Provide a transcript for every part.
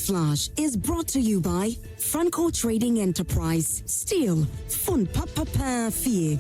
Newsflash is brought to you by Franco Trading Enterprise. Still, fun papa fee.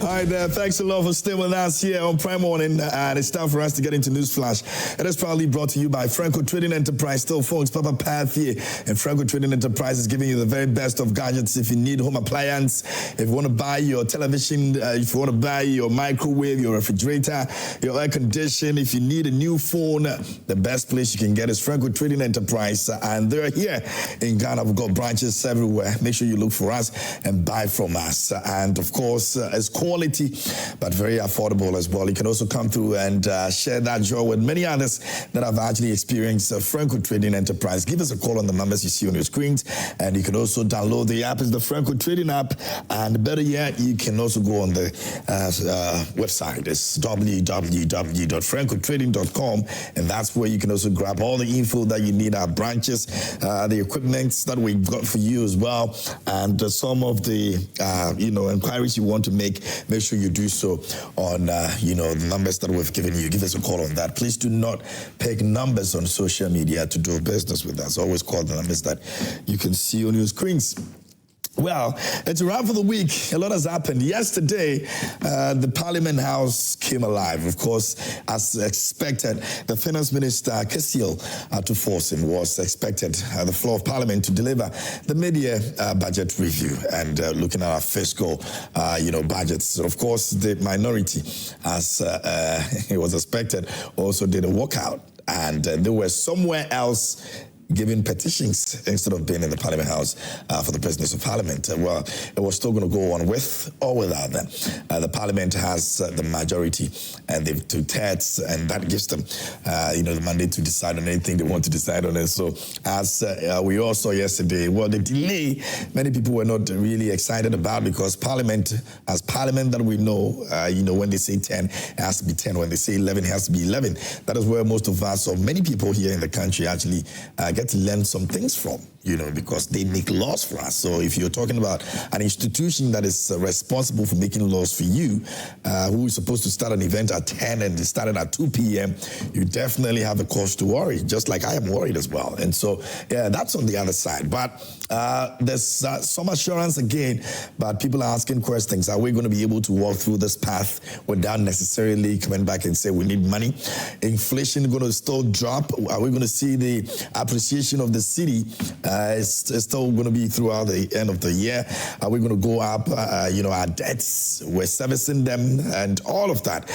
All right, thanks a lot for staying with us here on Prime Morning. And it's time for us to get into Newsflash. It is proudly brought to you by Franco Trading Enterprise. Still, folks, Papa Path here. And Franco Trading Enterprise is giving you the very best of gadgets. If you need home appliance, if you want to buy your television, if you want to buy your microwave, your refrigerator, your air conditioner, if you need a new phone, the best place you can get is Franco Trading Enterprise. And they're here in Ghana. We've got branches everywhere. Make sure you look for us and buy from us. And of course, it's quality, but very affordable as well. You can also come through and share that joy with many others that have actually experienced Franco Trading Enterprise. Give us a call on the numbers you see on your screens, and you can also download the app. It's the Franco Trading app, and better yet, you can also go on the website. It's www.francotrading.com, and that's where you can also grab all the info that you need, our branches, the equipment that we've got for you as well, and some of the inquiries you want to make sure you do so on the numbers that we've given you. Give us a call on that. Please do not pick numbers on social media to do business with us. Always call the numbers that you can see on your screens. Well, it's a wrap for the week. A lot has happened. Yesterday, the Parliament House came alive. Of course, as expected, the Finance Minister, Kessiel Tuforsin, was expected the floor of Parliament to deliver the mid-year budget review and looking at our fiscal, budgets. Of course, the minority, as it was expected, also did a walkout, and they were somewhere else giving petitions instead of being in the Parliament House for the business of Parliament. Well, it was still going to go on with or without them. The Parliament has the majority, and they've 2/3, and that gives them, the mandate to decide on anything they want to decide on. And so, as we all saw yesterday, well, the delay, many people were not really excited about, because Parliament, as Parliament that we know, when they say 10, it has to be 10. When they say 11, it has to be 11. That is where most of us, or many people here in the country, actually get to learn some things from, because they make laws for us. So if you're talking about an institution that is responsible for making laws for you, who is supposed to start an event at 10 and they started at 2 p.m., you definitely have a cause to worry, just like I am worried as well. And so, yeah, that's on the other side. But there's some assurance again, but people are asking questions. Are we going to be able to walk through this path without necessarily coming back and say we need money? Inflation going to still drop? Are we going to see the appreciation of the city is still going to be throughout the end of the year? Are we going to go up, our debts? We're servicing them and all of that.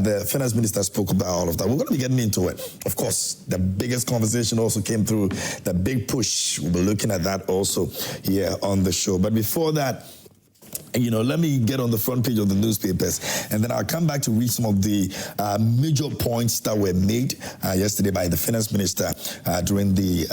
The Finance Minister spoke about all of that. We're going to be getting into it. Of course, the biggest conversation also came through the big push. We'll be looking at that also here on the show. But before that, let me get on the front page of the newspapers, and then I'll come back to read some of the major points that were made yesterday by the Finance Minister during the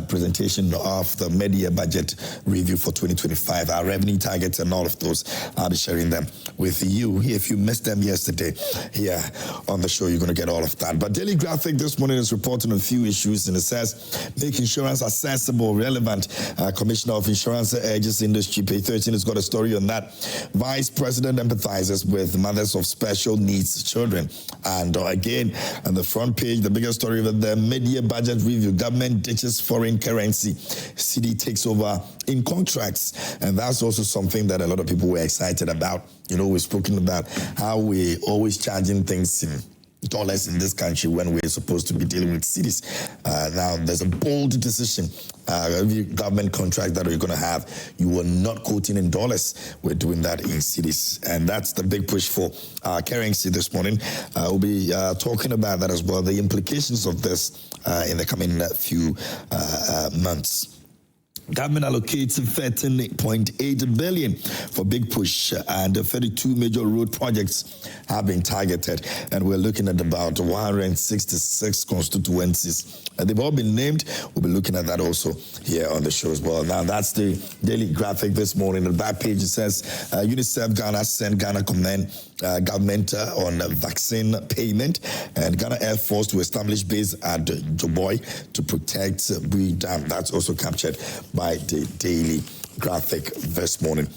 presentation of the mid-year budget review for 2025, our revenue targets and all of those. I'll be sharing them with you. If you missed them yesterday here on the show, you're going to get all of that. But Daily Graphic this morning is reporting a few issues, and it says, make insurance accessible, relevant. Commissioner of Insurance urges industry. Page 13 has got a story on that. Vice President empathizes with mothers of special needs children. And again, on the front page, the biggest story of the mid-year budget review, government ditches foreign currency. CD takes over in contracts. And that's also something that a lot of people were excited about. We've spoken about how we're always charging things in dollars in this country when we're supposed to be dealing with cities. Now, there's a bold decision. Every government contract that we're going to have, you are not quoting in dollars. We're doing that in cities. And that's the big push for currency this morning. We'll be talking about that as well, the implications of this in the coming few months. Government allocates 13.8 billion for big push, and 32 major road projects have been targeted, and we're looking at about 166 constituencies. They've all been named. We'll be looking at that also here on the show as well. Now, that's the Daily Graphic this morning. On the back page, it says, UNICEF Ghana sent Ghana commend government on vaccine payment, and Ghana Air Force to establish base at Joboy to protect Bui Dam. That's also captured by the Daily graphic this morning.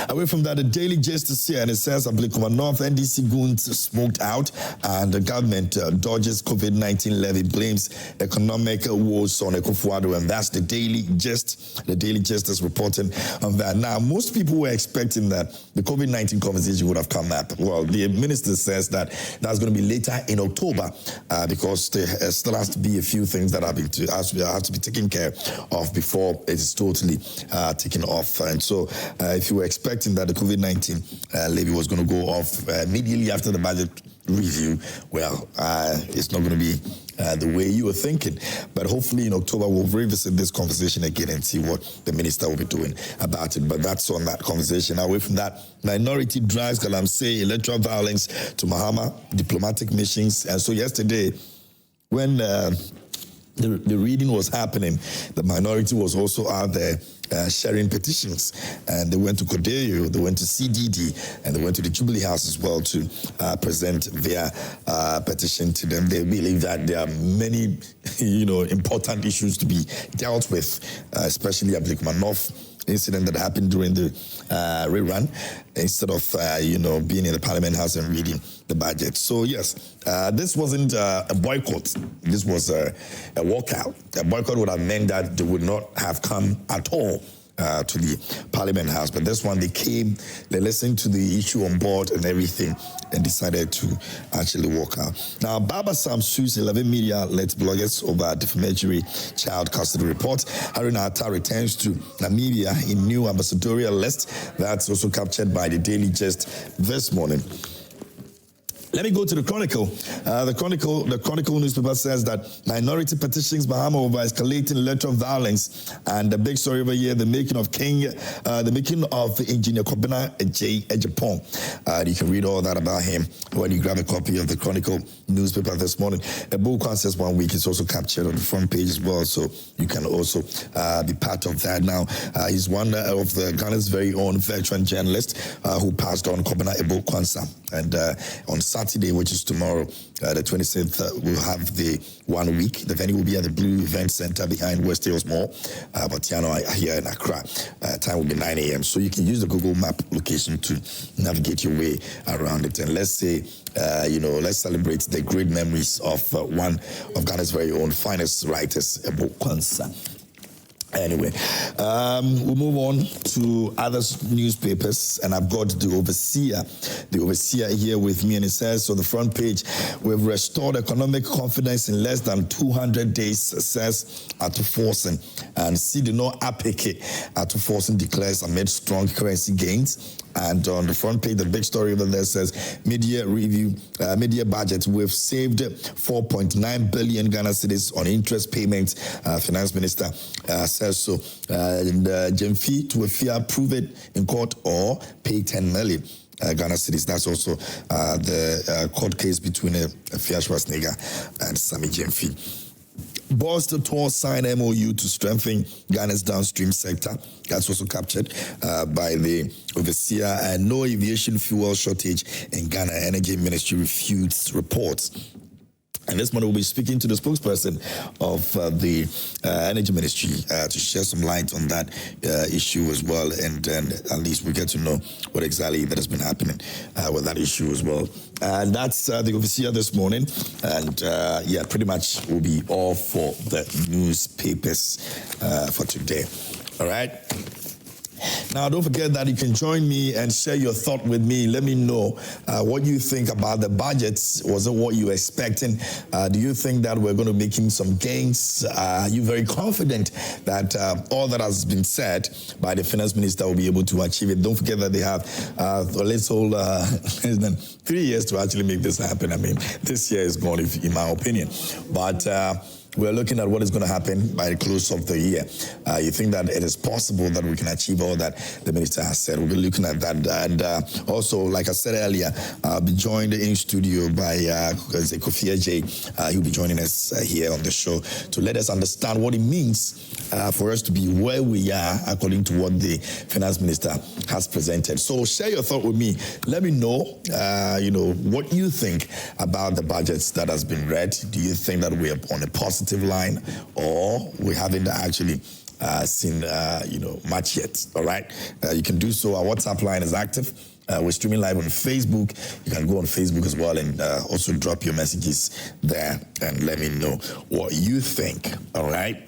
Away from that, the Daily Gist is here, and it says Ekow Kwainoe NDC goons smoked out, and the government dodges COVID-19 levy, blames economic woes on Ekow Kwainoe, and that's the Daily Gist. The Daily Gist is reporting on that. Now, most people were expecting that the COVID-19 conversation would have come up. Well, the minister says that that's going to be later in October because there still has to be a few things that have to be taken care of before it is totally taken off. And so, if you were expecting that the COVID-19 levy was going to go off immediately after the budget review, well, it's not going to be the way you were thinking. But hopefully in October, we'll revisit this conversation again and see what the minister will be doing about it. But that's on that conversation. Away from that, minority drives Galamsey, electoral violence to Mahama, diplomatic missions. And so yesterday, when the reading was happening, the minority was also out there sharing petitions, and they went to Kodeyo, they went to CDD, and they went to the Jubilee House as well to present their petition to them. They believe that there are many, important issues to be dealt with, especially Ekow Kwainoe incident that happened during the rerun, instead of being in the Parliament House and reading the budget. So yes, this wasn't a boycott. This was a walkout. A boycott would have meant that they would not have come at all to the Parliament House. But this one, they came, they listened to the issue on board and everything, and decided to actually walk out. Now, Baba Sam sues 11 media outlets, bloggers over defamatory child custody report. Haruna Atta returns to Namibia in new ambassadorial list. That's also captured by the Daily Gist this morning. Let me go to the Chronicle. The Chronicle newspaper says that minority petitions Bahama over escalating electoral violence, and the big story over here: the making of Engineer Kobina Ejapong. You can read all that about him when you grab a copy of the Chronicle newspaper this morning. A book says 1 week is also captured on the front page as well, so you can also be part of that. Now, he's one of the Ghana's very own veteran journalist who passed on, Kobina Ebo-Kwansa, and on Saturday, which is tomorrow, the 26th, we'll have the 1 week. The venue will be at the Blue Event Center behind West Hills Mall, Botiano here in Accra. Time will be 9 a.m. So you can use the Google Map location to navigate your way around it. And let's say, let's celebrate the great memories of one of Ghana's very own finest writers, Ebo-Kwansa. Anyway, we'll move on to other newspapers, and I've got the overseer here with me, and it says on the front page, we've restored economic confidence in less than 200 days, says Atuforsen, and Sidino Apeke. Atuforsen declares amid strong currency gains. And on the front page, the big story over there says media budget. We've saved 4.9 billion Ghana cedis on interest payments. Finance Minister says so. Jemfi to Efia, prove it in court or pay 10 million. Ghana cedis. That's also the court case between Efia Schwarzenegger and Sami Jemfi. Boss the tour sign MOU to strengthen Ghana's downstream sector. That's also captured by the overseer. And no aviation fuel shortage in Ghana. Energy Ministry refutes reports. And this morning we'll be speaking to the spokesperson of the Energy Ministry to share some light on that issue as well. And at least we get to know what exactly that has been happening with that issue as well. And that's the overseer this morning. And pretty much will be all for the newspapers for today. All right. Now, don't forget that you can join me and share your thought with me. Let me know what you think about the budgets. Was it what you were expecting? Do you think that we're going to be making some gains? Are you very confident that all that has been said by the finance minister will be able to achieve it? Don't forget that they have a little 3 years to actually make this happen. I mean, this year is gone, in my opinion. But we're looking at what is going to happen by the close of the year. You think that it is possible that we can achieve all that the minister has said? We'll be looking at that. And also, like I said earlier, I'll be joined in studio by Kofi J. He'll be joining us here on the show to let us understand what it means for us to be where we are according to what the finance minister has presented. So share your thought with me. Let me know, what you think about the budgets that has been read. Do you think that we are on a positive line, or we haven't actually seen, much yet. All right, you can do so. Our WhatsApp line is active. We're streaming live on Facebook. You can go on Facebook as well and also drop your messages there and let me know what you think. All right.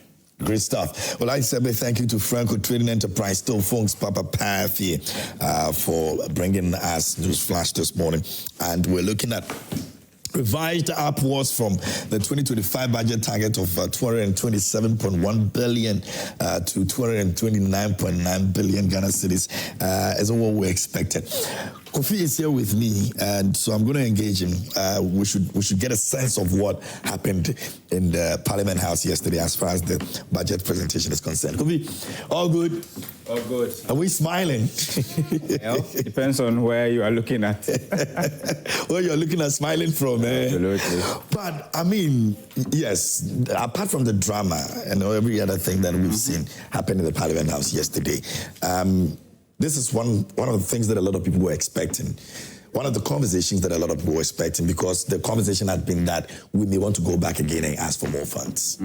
Great stuff. Well, I said thank you to Franco Trading Enterprise, still phones Papa Pafi, for bringing us News Flash this morning. And we're looking at revised upwards from the 2025 budget target of 227.1 billion to 229.9 billion Ghana cedis as what we expected. Kofi is here with me, and so I'm going to engage him. We should get a sense of what happened in the Parliament House yesterday as far as the budget presentation is concerned. Kofi, all good? All good. Are we smiling? Well, depends on where you are looking at. Where you're looking at smiling from, eh? Absolutely. But, I mean, yes, apart from the drama and every other thing that we've seen happen in the Parliament House yesterday, this is one of the things that a lot of people were expecting. One of the conversations that a lot of people were expecting, because the conversation had been that we may want to go back again and ask for more funds.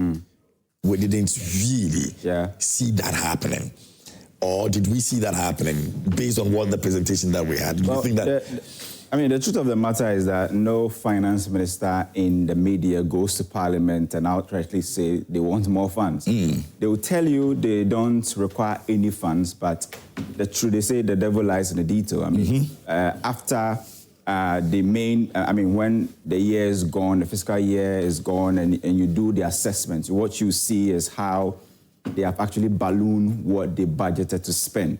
We didn't really see that happening. Or did we see that happening based on what the presentation that we had? Do you think that... the truth of the matter is that no finance minister in the media goes to Parliament and outrightly say they want more funds. They will tell you they don't require any funds, but the truth, they say the devil lies in the detail. After the main, when the year is gone, the fiscal year is gone, and you do the assessment, what you see is how they have actually ballooned what they budgeted to spend.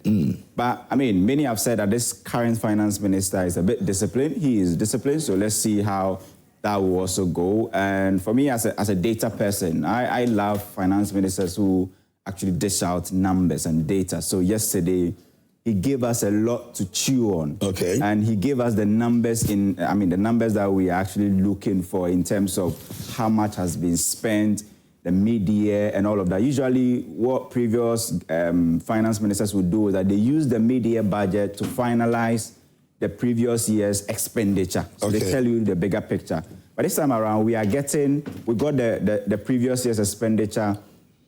But, many have said that this current finance minister is a bit disciplined. He is disciplined, so let's see how that will also go. And for me, as a data person, I love finance ministers who actually dish out numbers and data. So yesterday, he gave us a lot to chew on. Okay. And he gave us the numbers the numbers that we are actually looking for in terms of how much has been spent, the mid-year and all of that. Usually what previous finance ministers would do is that they use the mid-year budget to finalize the previous year's expenditure. So they tell you the bigger picture. But this time around, we got the previous year's expenditure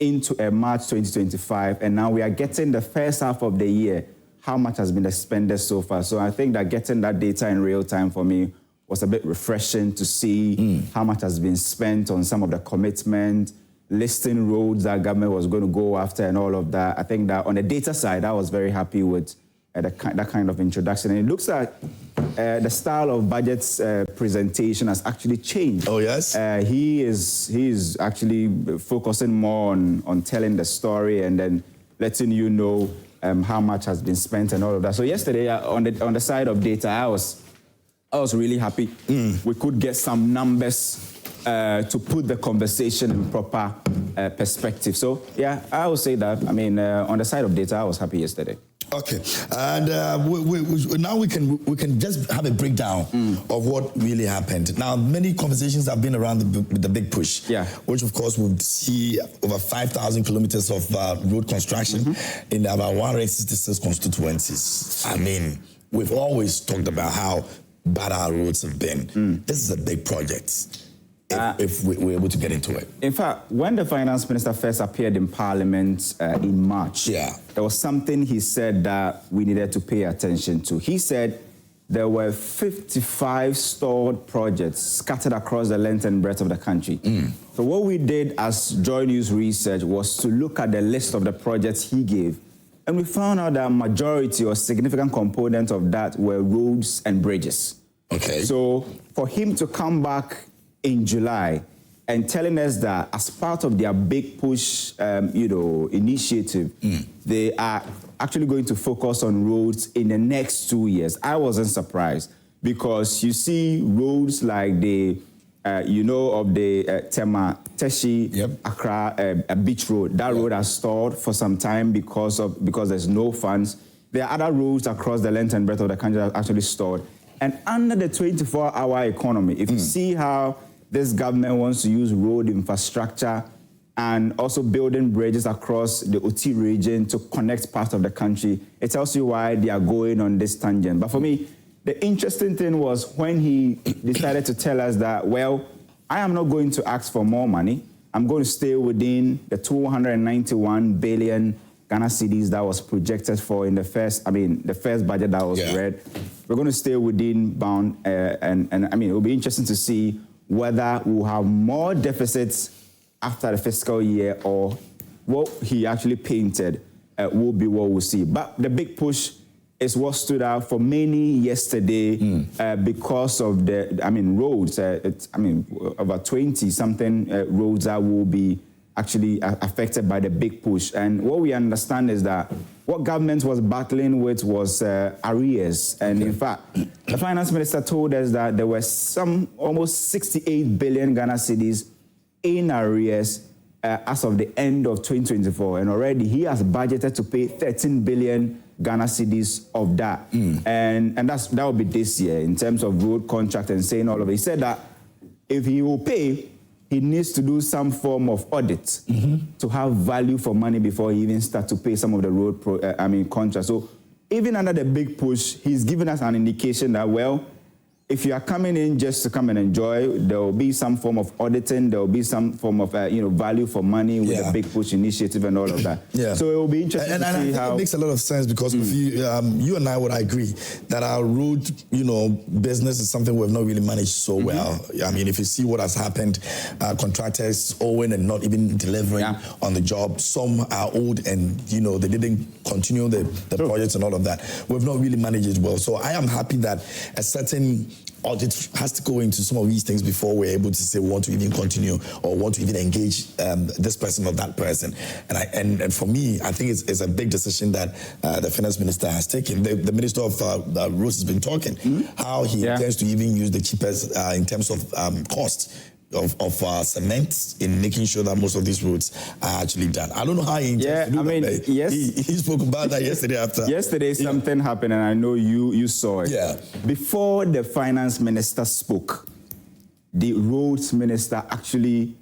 into March 2025, and now we are getting the first half of the year, how much has been expended so far. So I think that getting that data in real time for me was a bit refreshing to see how much has been spent on some of the commitment, listing roads that government was going to go after and all of that. I think that on the data side, I was very happy with that kind of introduction. And it looks like the style of budget's presentation has actually changed. Oh, yes? He is actually focusing more on telling the story and then letting you know how much has been spent and all of that. So yesterday, on the side of data, I was really happy. We could get some numbers to put the conversation in proper perspective. So, yeah, I would say that, on the side of data, I was happy yesterday. Okay, and now we can just have a breakdown of what really happened. Now, many conversations have been around the big push, which of course would see over 5,000 kilometers of road construction in about 166 constituencies. We've always talked about how bad our roads have been. This is a big project. If we're able to get into it. In fact, when the finance minister first appeared in Parliament in March, there was something he said that we needed to pay attention to. He said there were 55 stalled projects scattered across the length and breadth of the country. So what we did as Joy News Research was to look at the list of the projects he gave, and we found out that majority or significant component of that were roads and bridges. Okay. So for him to come back in July and telling us that as part of their big push, initiative, they are actually going to focus on roads in the next 2 years. I wasn't surprised because you see roads like the, of the Tema Teshi Accra beach road. That road has stalled for some time because there's no funds. There are other roads across the length and breadth of the country that are actually stalled. And under the 24-hour economy, if you see how this government wants to use road infrastructure and also building bridges across the OT region to connect parts of the country, it tells you why they are going on this tangent. But for me, the interesting thing was when he decided to tell us that, well, I am not going to ask for more money. I'm going to stay within the 291 billion Ghana cedis that was projected for in the first budget that was read. We're going to stay within bound, and I mean, it will be interesting to see whether we'll have more deficits after the fiscal year, or what he actually painted will be what we'll see. But the big push is what stood out for many yesterday because of the, roads. About 20-something roads that will be actually affected by the big push. And what we understand is that what government was battling with was arrears. And in fact, the finance minister told us that there were some almost 68 billion Ghana cedis in arrears as of the end of 2024. And already he has budgeted to pay 13 billion Ghana cedis of that. And that will be this year in terms of road contract and saying all of it. He said that if he will pay, he needs to do some form of audit to have value for money before he even starts to pay some of the road contracts. So even under the big push, he's given us an indication that, well, if you are coming in just to come and enjoy, there will be some form of auditing, there will be some form of value for money with the big push initiative and all of that. So it will be interesting to see how. It makes a lot of sense because if you and I would agree that our road, business is something we've not really managed so well. I mean, if you see what has happened, contractors owing and not even delivering on the job. Some are old and they didn't continue the projects and all of that. We've not really managed it well. So I am happy that a certain audit has to go into some of these things before we're able to say we want to even continue or want to even engage this person or that person. And for me, I think it's a big decision that the finance minister has taken. The minister of roads has been talking how he intends to even use the cheapest in terms of cost of cement in making sure that most of these roads are actually done. I don't know how he intends to do that. Yes. He spoke about that yesterday after. Yesterday something happened and I know you saw it. Yeah. Before the finance minister spoke, the roads minister actually,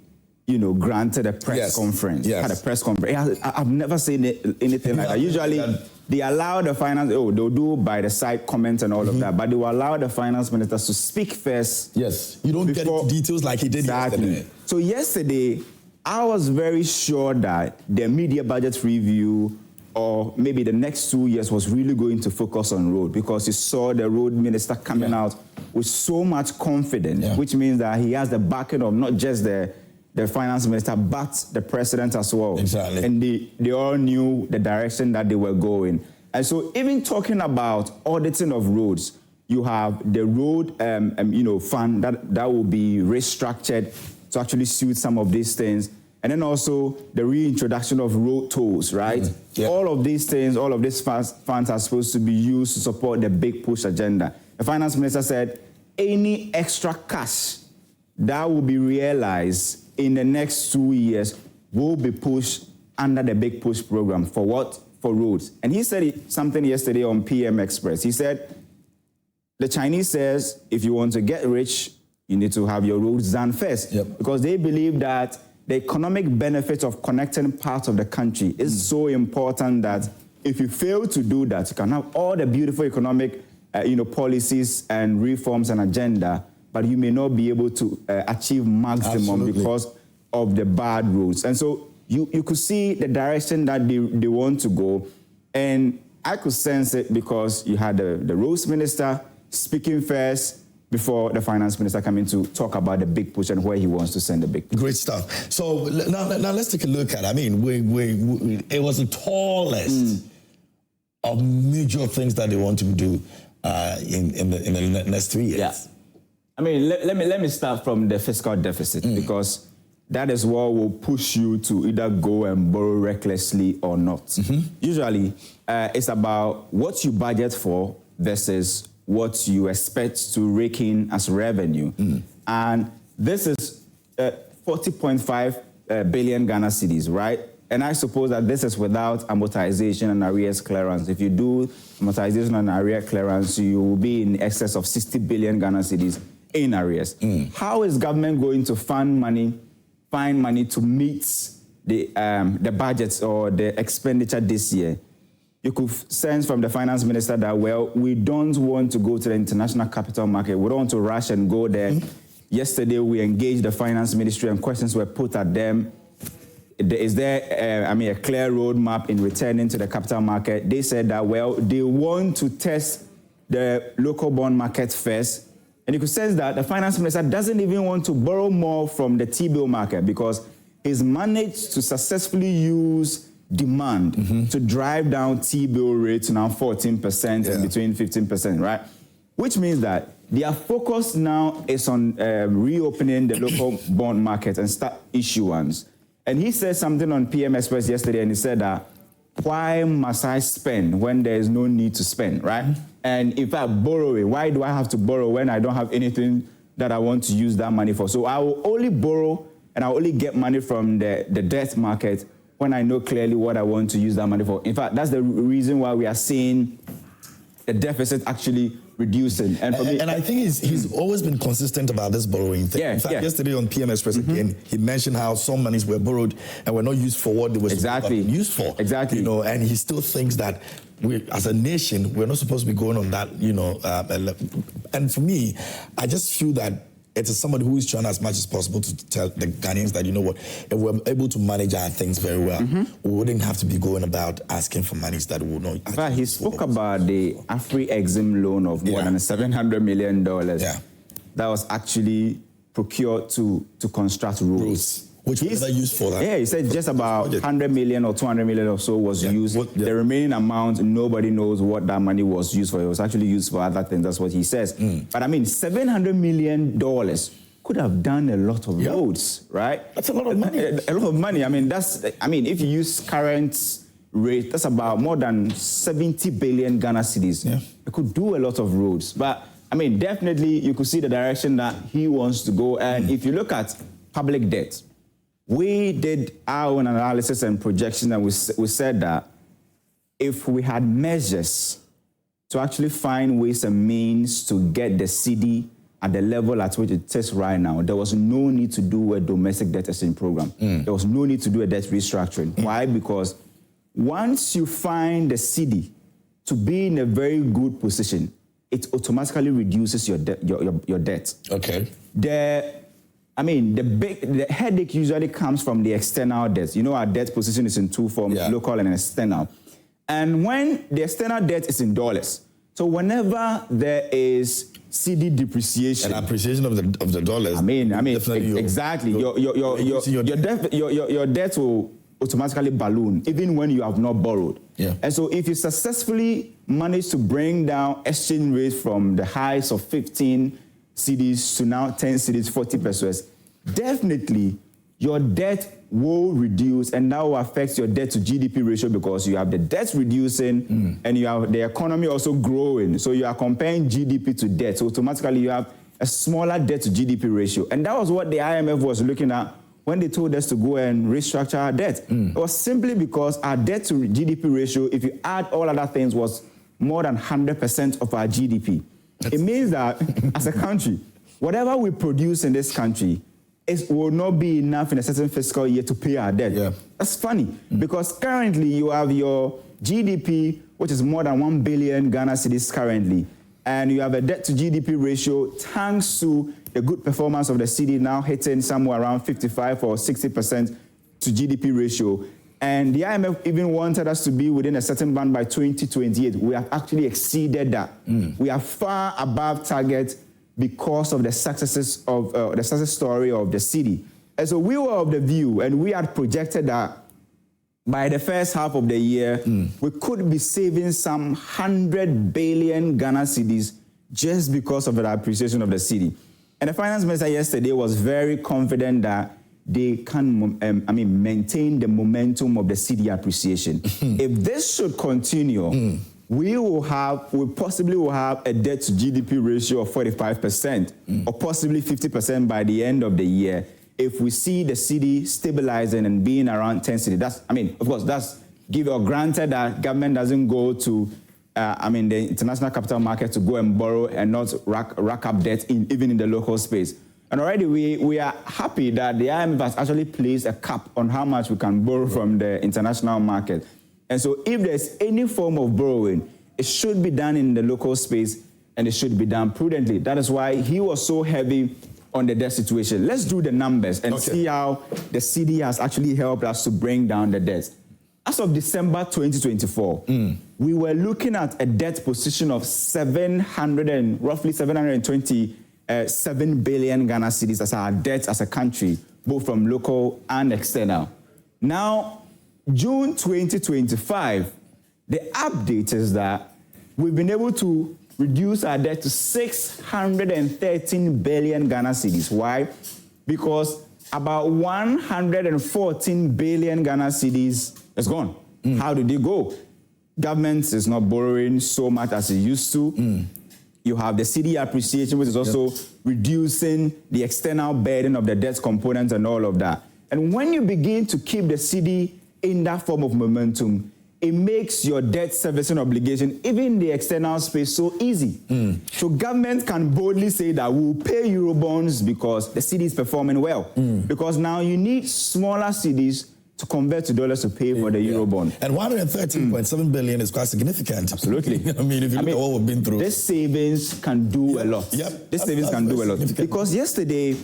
granted a press conference. Yes. Had a press conference. I've never seen anything like that. Usually they allow the finance, they'll do by the side comments and all of that, but they will allow the finance minister to speak first. Yes, you don't get into details like he did yesterday. So yesterday, I was very sure that the media budget review or maybe the next 2 years was really going to focus on road because you saw the road minister coming out with so much confidence, which means that he has the backing of not just the finance minister, but the president as well. Exactly. And they all knew the direction that they were going. And so even talking about auditing of roads, you have the road fund that will be restructured to actually suit some of these things. And then also the reintroduction of road tolls, right? All of these things, all of these funds are supposed to be used to support the big push agenda. The finance minister said any extra cash that will be realized in the next 2 years will be pushed under the big push program. For what? For roads. And he said something yesterday on PM Express. He said, the Chinese says, if you want to get rich, you need to have your roads done first. Because they believe that the economic benefit of connecting parts of the country is so important that if you fail to do that, you can have all the beautiful economic policies and reforms and agenda, but you may not be able to achieve maximum because of the bad roads. And so you could see the direction that they want to go. And I could sense it because you had the roads minister speaking first before the finance minister coming to talk about the big push and where he wants to send the big push. Great stuff. So now let's take a look at, it was the tallest of major things that they want to do in the next 3 years. Yeah. Let me start from the fiscal deficit because that is what will push you to either go and borrow recklessly or not. Usually, it's about what you budget for versus what you expect to rake in as revenue. And this is 40.5 billion Ghana cedis, right? And I suppose that this is without amortization and arrears clearance. If you do amortization and arrears clearance, you will be in excess of 60 billion Ghana cedis in arrears. How is government going to find money to meet the budgets or the expenditure this year? You could sense from the finance minister that, well, we don't want to go to the international capital market. We don't want to rush and go there. yesterday we engaged the finance ministry and questions were put at them. Is there, a clear roadmap in returning to the capital market? They said that, well, they want to test the local bond market first. And you could sense that the finance minister doesn't even want to borrow more from the T-bill market because he's managed to successfully use demand to drive down T-bill rates now 14% and between 15%, right? Which means that their focus now is on reopening the local bond market and start issuance. And he said something on PM Express yesterday, and he said that, why must I spend when there is no need to spend, right? And in fact, borrowing, why do I have to borrow when I don't have anything that I want to use that money for? So I will only borrow and I'll only get money from the debt market when I know clearly what I want to use that money for. In fact, that's the reason why we are seeing the deficit actually reducing. And I think he's always been consistent about this borrowing thing. In fact, yesterday on PM Express again, he mentioned how some monies were borrowed and were not used for what they were used for. Exactly. You know, and he still thinks that we, as a nation, we're not supposed to be going on that, you know. And for me, I just feel that it is somebody who is trying as much as possible to tell the Ghanaians that, you know what, if we're able to manage our things very well, we wouldn't have to be going about asking for monies that will not. But he spoke about the Afri-Exim loan of more than $700 million. That was actually procured to construct roads. Which was used for that? Yeah, he said just about 100 million or 200 million or so was used. The remaining amount, nobody knows what that money was used for. It was actually used for other things. That's what he says. But I mean, $700 million could have done a lot of roads, right? That's a lot of money. A lot of money. I mean, if you use current rate, that's about more than 70 billion Ghana cedis. It could do a lot of roads. But I mean, definitely you could see the direction that he wants to go. And if you look at public debt, we did our own analysis and projection, and we said that if we had measures to actually find ways and means to get the cedi at the level at which it is right now, there was no need to do a domestic debt exchange program. There was no need to do a debt restructuring. Why? Because once you find the cedi to be in a very good position, it automatically reduces your debt. Okay. The headache usually comes from the external debt. You know, our debt position is in two forms, local and external. And when the external debt is in dollars, so whenever there is cedi depreciation and appreciation of the dollars, exactly, your debt will automatically balloon even when you have not borrowed. And so if you successfully manage to bring down exchange rates from the highs of 15 cedis to now 10 cedis, 40 pesos, definitely your debt will reduce, and that will affect your debt to GDP ratio because you have the debt reducing and you have the economy also growing. So you are comparing GDP to debt. So automatically you have a smaller debt to GDP ratio. And that was what the IMF was looking at when they told us to go and restructure our debt. It was simply because our debt to GDP ratio, if you add all other things, was more than 100% of our GDP. It means that as a country, whatever we produce in this country will not be enough in a certain fiscal year to pay our debt. That's funny because currently you have your GDP, which is more than 1 billion Ghana cedis currently, and you have a debt to GDP ratio thanks to the good performance of the cedi now hitting somewhere around 55 or 60% to GDP ratio. And the IMF even wanted us to be within a certain band by 2028. We have actually exceeded that. We are far above target because of the successes of the success story of the cedi. And so we were of the view, and we had projected that by the first half of the year, we could be saving some 100 billion Ghana cedis just because of the appreciation of the cedi. And the finance minister yesterday was very confident that they can maintain the momentum of the cedi appreciation. If this should continue, we possibly will have a debt to GDP ratio of 45% or possibly 50% by the end of the year if we see the cedi stabilizing and being around 10 cedi. That's, of course, that's give or granted that government doesn't go to the international capital market to go and borrow and not rack up debt even in the local space. And already we are happy that the IMF has actually placed a cap on how much we can borrow from the international market. And so if there's any form of borrowing, it should be done in the local space and it should be done prudently. That is why he was so heavy on the debt situation. Let's do the numbers and see how the CD has actually helped us to bring down the debt. As of December 2024, we were looking at a debt position of roughly 727 billion Ghana cedis as our debt as a country, both from local and external. Now, June 2025, the update is that we've been able to reduce our debt to 613 billion Ghana cedis. Why? Because about 114 billion Ghana cedis is gone. How did it go? Government is not borrowing so much as it used to. You have the CD appreciation, which is also reducing the external burden of the debt components and all of that. And when you begin to keep the CD in that form of momentum, it makes your debt servicing obligation, even in the external space, so easy. So government can boldly say that we'll pay Eurobonds because the CD is performing well. Because now you need smaller CDs to convert to dollars to pay for the Eurobond. And 113.7 billion is quite significant. Absolutely. I mean, if you look at what we've been through. This savings can do a lot. This savings can do a lot. Because yesterday,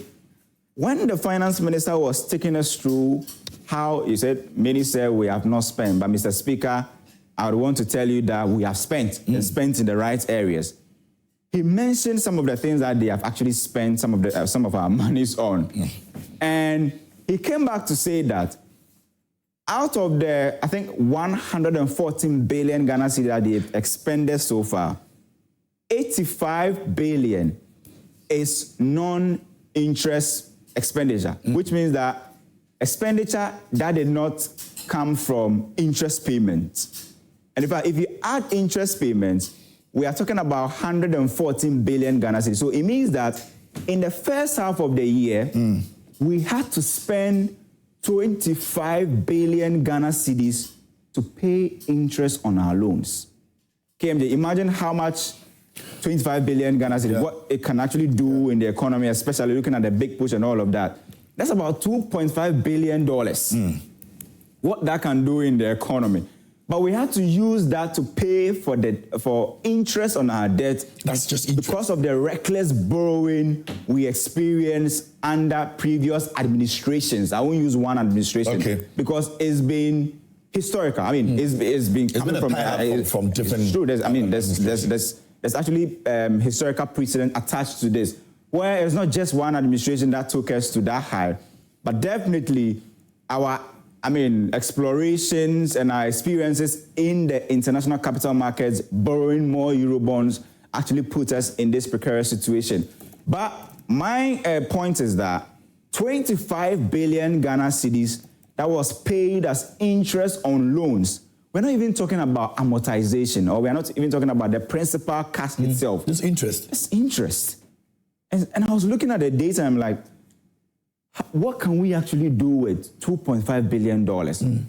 when the finance minister was taking us through how, he said, many said we have not spent, but Mr. Speaker, I would want to tell you that we have spent, and spent in the right areas. He mentioned some of the things that they have actually spent some of our monies on. And he came back to say that out of the, I think, 114 billion Ghana cedis that they've expended so far, 85 billion is non-interest expenditure, which means that expenditure that did not come from interest payments. And in fact, if you add interest payments, we are talking about 114 billion Ghana cedis. So it means that in the first half of the year, we had to spend 25 billion Ghana cedis to pay interest on our loans. KMJ, imagine how much 25 billion Ghana cedis, what it can actually do in the economy, especially looking at the big push and all of that. That's about $2.5 billion. What that can do in the economy. But we had to use that to pay for interest on our debt. That's just interest. Because of the reckless borrowing we experienced under previous administrations. I won't use one administration because it's been historical. I mean, it's been coming from different. It's true. There's actually historical precedent attached to this, where it's not just one administration that took us to that high, but definitely our explorations and our experiences in the international capital markets, borrowing more Eurobonds, actually put us in this precarious situation. But my point is that 25 billion Ghana cedis that was paid as interest on loans. We're not even talking about amortization, or we're not even talking about the principal cash itself. It's interest. It's interest. And I was looking at the data and I'm like, what can we actually do with $2.5 billion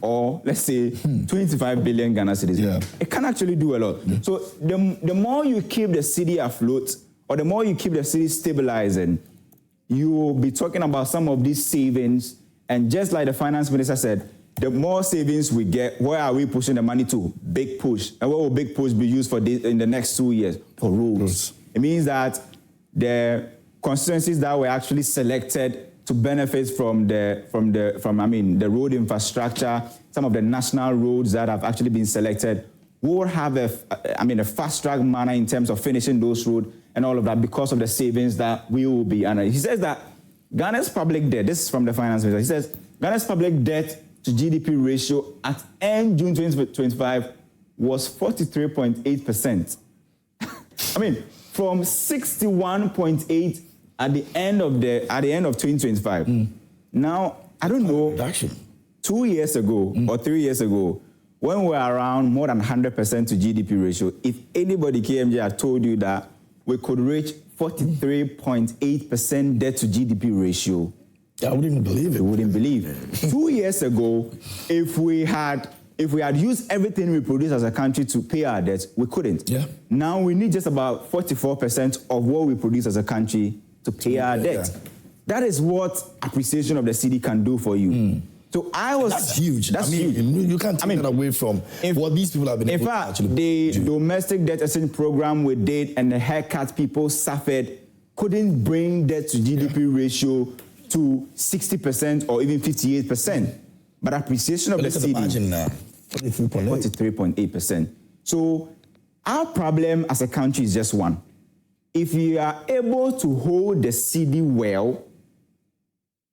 or let's say 25 billion Ghana cedis? It can actually do a lot. So the more you keep the cedi afloat, or the more you keep the cedi stabilizing, you will be talking about some of these savings. And just like the finance minister said, the more savings we get, where are we pushing the money to? Big push. And what will big push be used for in the next 2 years? For roads. It means that the constituencies that were actually selected to benefit from the road infrastructure, some of the national roads that have actually been selected, will have a fast-track manner in terms of finishing those roads and all of that because of the savings that we will be under. He says that Ghana's public debt, this is from the finance minister, he says Ghana's public debt to GDP ratio at end June 2025 was 43.8%. From 61.8 at the end of 2025. Now, I don't know, 2 years ago or 3 years ago, when we were around more than 100% to GDP ratio, if anybody, KMJ, had told you that we could reach 43.8% debt to GDP ratio, I wouldn't even believe it. You wouldn't believe it. 2 years ago, if we had used everything we produce as a country to pay our debts, we couldn't. Now we need just about 44% of what we produce as a country to pay our debt. That is what appreciation of the cedi can do for you. So that's huge. That's huge. You can't take that away from what these people have been able to actually do. The domestic debt exchange program we did and the haircut people suffered couldn't bring debt to GDP ratio to 60% or even 58%. But appreciation of the cedi, margin now, 43.8%. So our problem as a country is just one. If we are able to hold the cedi well,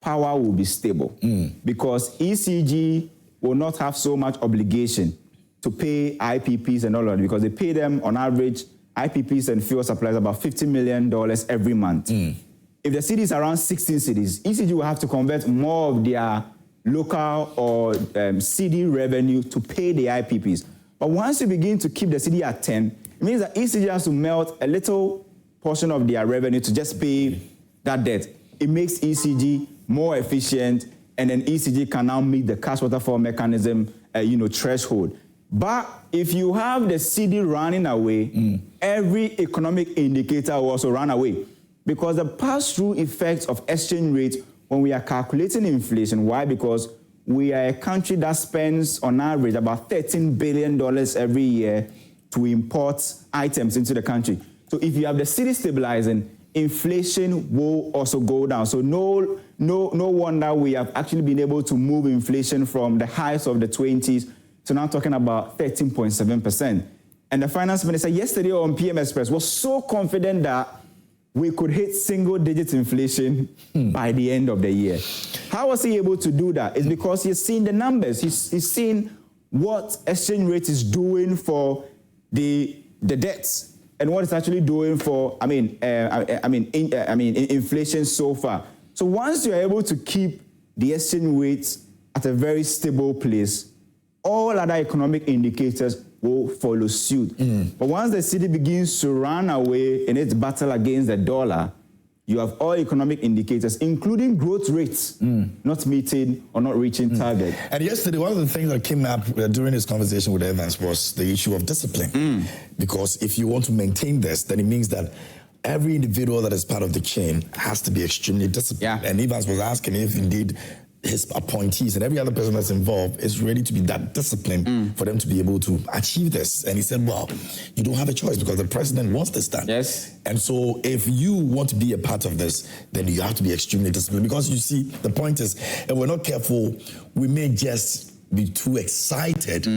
power will be stable because ECG will not have so much obligation to pay IPPs and all of that because they pay them on average, IPPs and fuel suppliers about $50 million every month. If the cedi is around 16 cedis, ECG will have to convert more of their local or cedi revenue to pay the IPPs. But once you begin to keep the cedi at 10, it means that ECG has to melt a little portion of their revenue to just pay that debt. It makes ECG more efficient, and then ECG can now meet the cash waterfall mechanism, threshold. But if you have the cedi running away, every economic indicator will also run away because the pass-through effects of exchange rate when we are calculating inflation. Why? Because we are a country that spends on average about $13 billion every year to import items into the country. So if you have the cedi stabilizing, inflation will also go down. So no wonder we have actually been able to move inflation from the highs of the 20s to now talking about 13.7%. And the finance minister yesterday on PM Express was so confident that we could hit single-digit inflation by the end of the year. How was he able to do that? It's because he's seen the numbers. He's seen what exchange rate is doing for the debts and what it's actually doing for inflation so far. So once you're able to keep the exchange rates at a very stable place, all other economic indicators will follow suit. But once the cedi begins to run away in its battle against the dollar, you have all economic indicators, including growth rates, not meeting or not reaching target. And yesterday, one of the things that came up during this conversation with Evans was the issue of discipline. Because if you want to maintain this, then it means that every individual that is part of the chain has to be extremely disciplined. And Evans was asking if indeed his appointees and every other person that's involved is ready to be that disciplined for them to be able to achieve this. And he said, well, you don't have a choice because the president wants this done. Yes. And so if you want to be a part of this, then you have to be extremely disciplined because you see, the point is, if we're not careful, we may just be too excited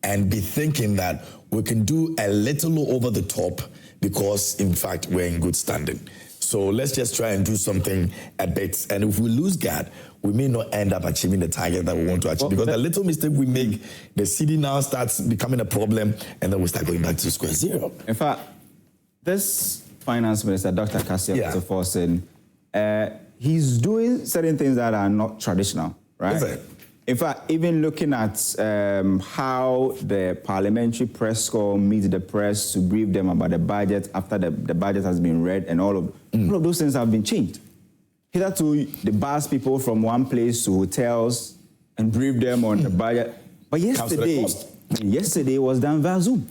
and be thinking that we can do a little over the top because, in fact, we're in good standing. So let's just try and do something a bit. And if we lose guard, we may not end up achieving the target that we want to achieve. Because the little mistake we make, the cedi now starts becoming a problem, and then we start going back to square zero. In fact, this finance minister, Dr. Kasia Forsen, he's doing certain things that are not traditional, right? In fact, even looking at how the parliamentary press corps meets the press to brief them about the budget after the budget has been read, and all of those things have been changed. Hitherto, they bus people from one place to hotels and brief them on the budget. But yesterday was done via Zoom.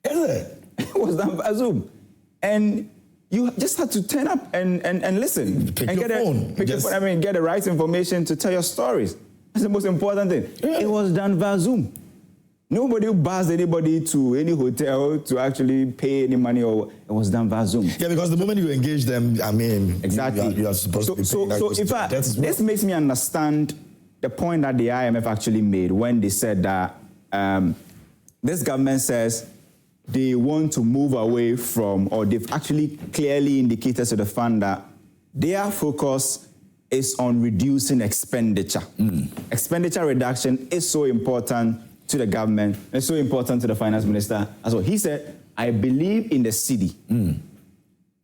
It was done via Zoom. And you just had to turn up and listen. Pick your phone. Get the right information to tell your stories. That's the most important thing. It was done via Zoom. Nobody buzzed anybody to any hotel to actually pay any money, or it was done via Zoom. Yeah, because the moment you engage them, exactly. You are supposed to be paying. So in fact, this makes me understand the point that the IMF actually made when they said that this government says they want to move away from, or they've actually clearly indicated to the fund that their focus is on reducing expenditure. Expenditure reduction is so important to the government, it's so important to the finance minister as well. He said, I believe in the cedi.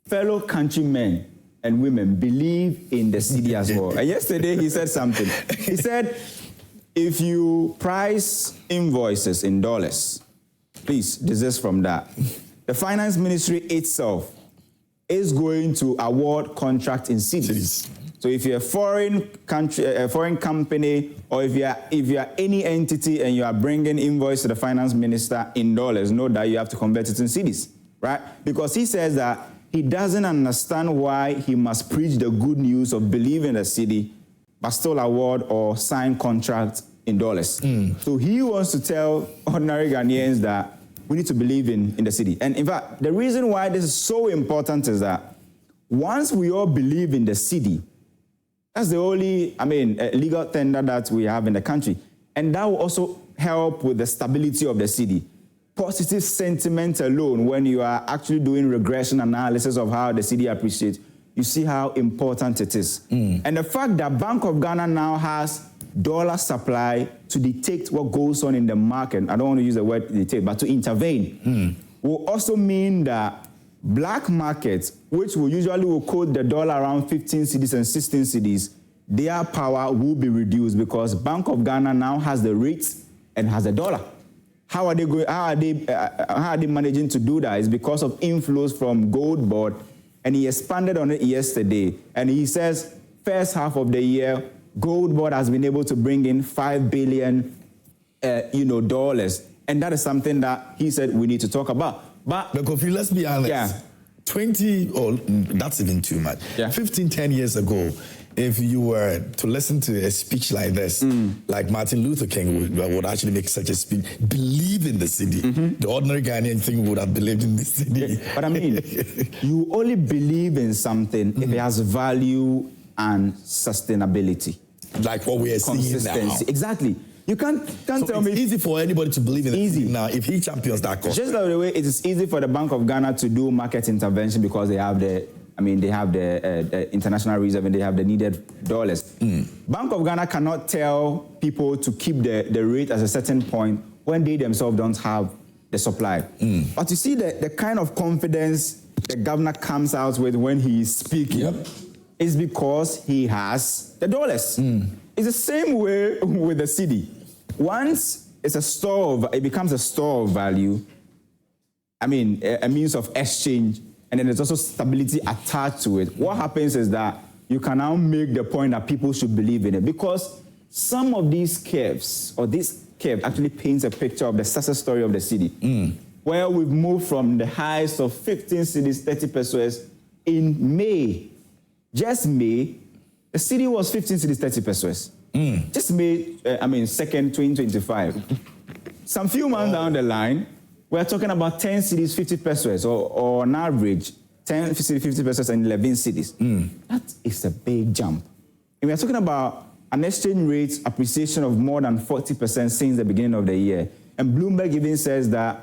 Fellow countrymen and women believe in the cedi as well. And yesterday he said something. He said, if you price invoices in dollars, please desist from that. The finance ministry itself is going to award contract in cedis. So if you're a foreign country, a foreign company, or if you are any entity and you are bringing invoice to the finance minister in dollars, know that you have to convert it in cedis, right? Because he says that he doesn't understand why he must preach the good news of believing the cedi, but still award or sign contracts in dollars. So he wants to tell ordinary Ghanaians that we need to believe in the cedi. And in fact, the reason why this is so important is that once we all believe in the cedi, that's the only, legal tender that we have in the country. And that will also help with the stability of the cedi. Positive sentiment alone, when you are actually doing regression analysis of how the cedi appreciates, you see how important it is. And the fact that Bank of Ghana now has dollar supply to dictate what goes on in the market, I don't want to use the word dictate, but to intervene, will also mean that black markets, which will usually quote the dollar around 15 cedis and 16 cedis, their power will be reduced because Bank of Ghana now has the rates and has the dollar. How are they managing to do that? It's because of inflows from Gold Board, and he expanded on it yesterday. And he says, first half of the year, Gold Board has been able to bring in $5 billion, dollars, and that is something that he said we need to talk about. But Kofi, let's be honest. 20, that's even too much. 15, 10 years ago, if you were to listen to a speech like this, like Martin Luther King would actually make such a speech, believe in the cedi. The ordinary Ghanaian thing would have believed in the cedi. But I mean, you only believe in something if it has value and sustainability. Like what we are seeing now. Exactly. You can't so tell me. It's easy for anybody to believe in it now if he champions that cause. Just like the way it is easy for the Bank of Ghana to do market intervention because they have the international reserve and they have the needed dollars. Bank of Ghana cannot tell people to keep the rate at a certain point when they themselves don't have the supply. But you see the kind of confidence the governor comes out with when he is speaking is because he has the dollars. It's the same way with the cedi. Once it becomes a store of value, a means of exchange, and then there's also stability attached to it. What happens is that you can now make the point that people should believe in it because some of these curves, or this curve actually paints a picture of the success story of the cedi, where we've moved from the highs of 15 cedis, 30 pesos in May. Just May, the cedi was 15 cedis, 30 pesos. Just May, 2nd, 2025. Some few months down the line, we're talking about 10 cedis, 50 pesos, or on average, 10, 50 pesos and 11 cedis. That is a big jump. And we're talking about an exchange rate appreciation of more than 40% since the beginning of the year. And Bloomberg even says that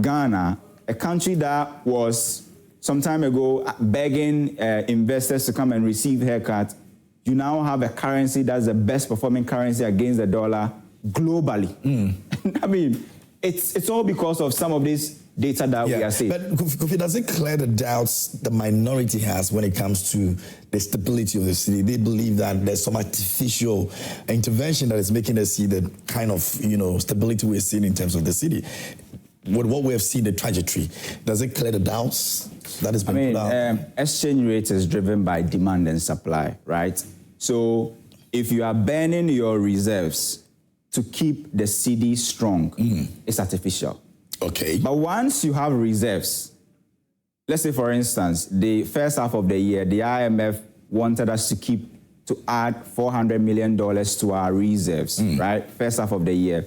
Ghana, a country that was some time ago begging investors to come and receive haircuts, you now have a currency that's the best performing currency against the dollar globally. It's all because of some of this data that we are seeing. But Kofi, does it clear the doubts the minority has when it comes to the stability of the cedi? They believe that there's some artificial intervention that is making us see the kind of stability we're seeing in terms of the cedi. With what we have seen, the trajectory, does it clear the doubts that has been put out? Exchange rate is driven by demand and supply, right? So if you are burning your reserves to keep the cedi strong, it's artificial. Okay. But once you have reserves, let's say, for instance, the first half of the year, the IMF wanted us to add $400 million to our reserves, right? First half of the year.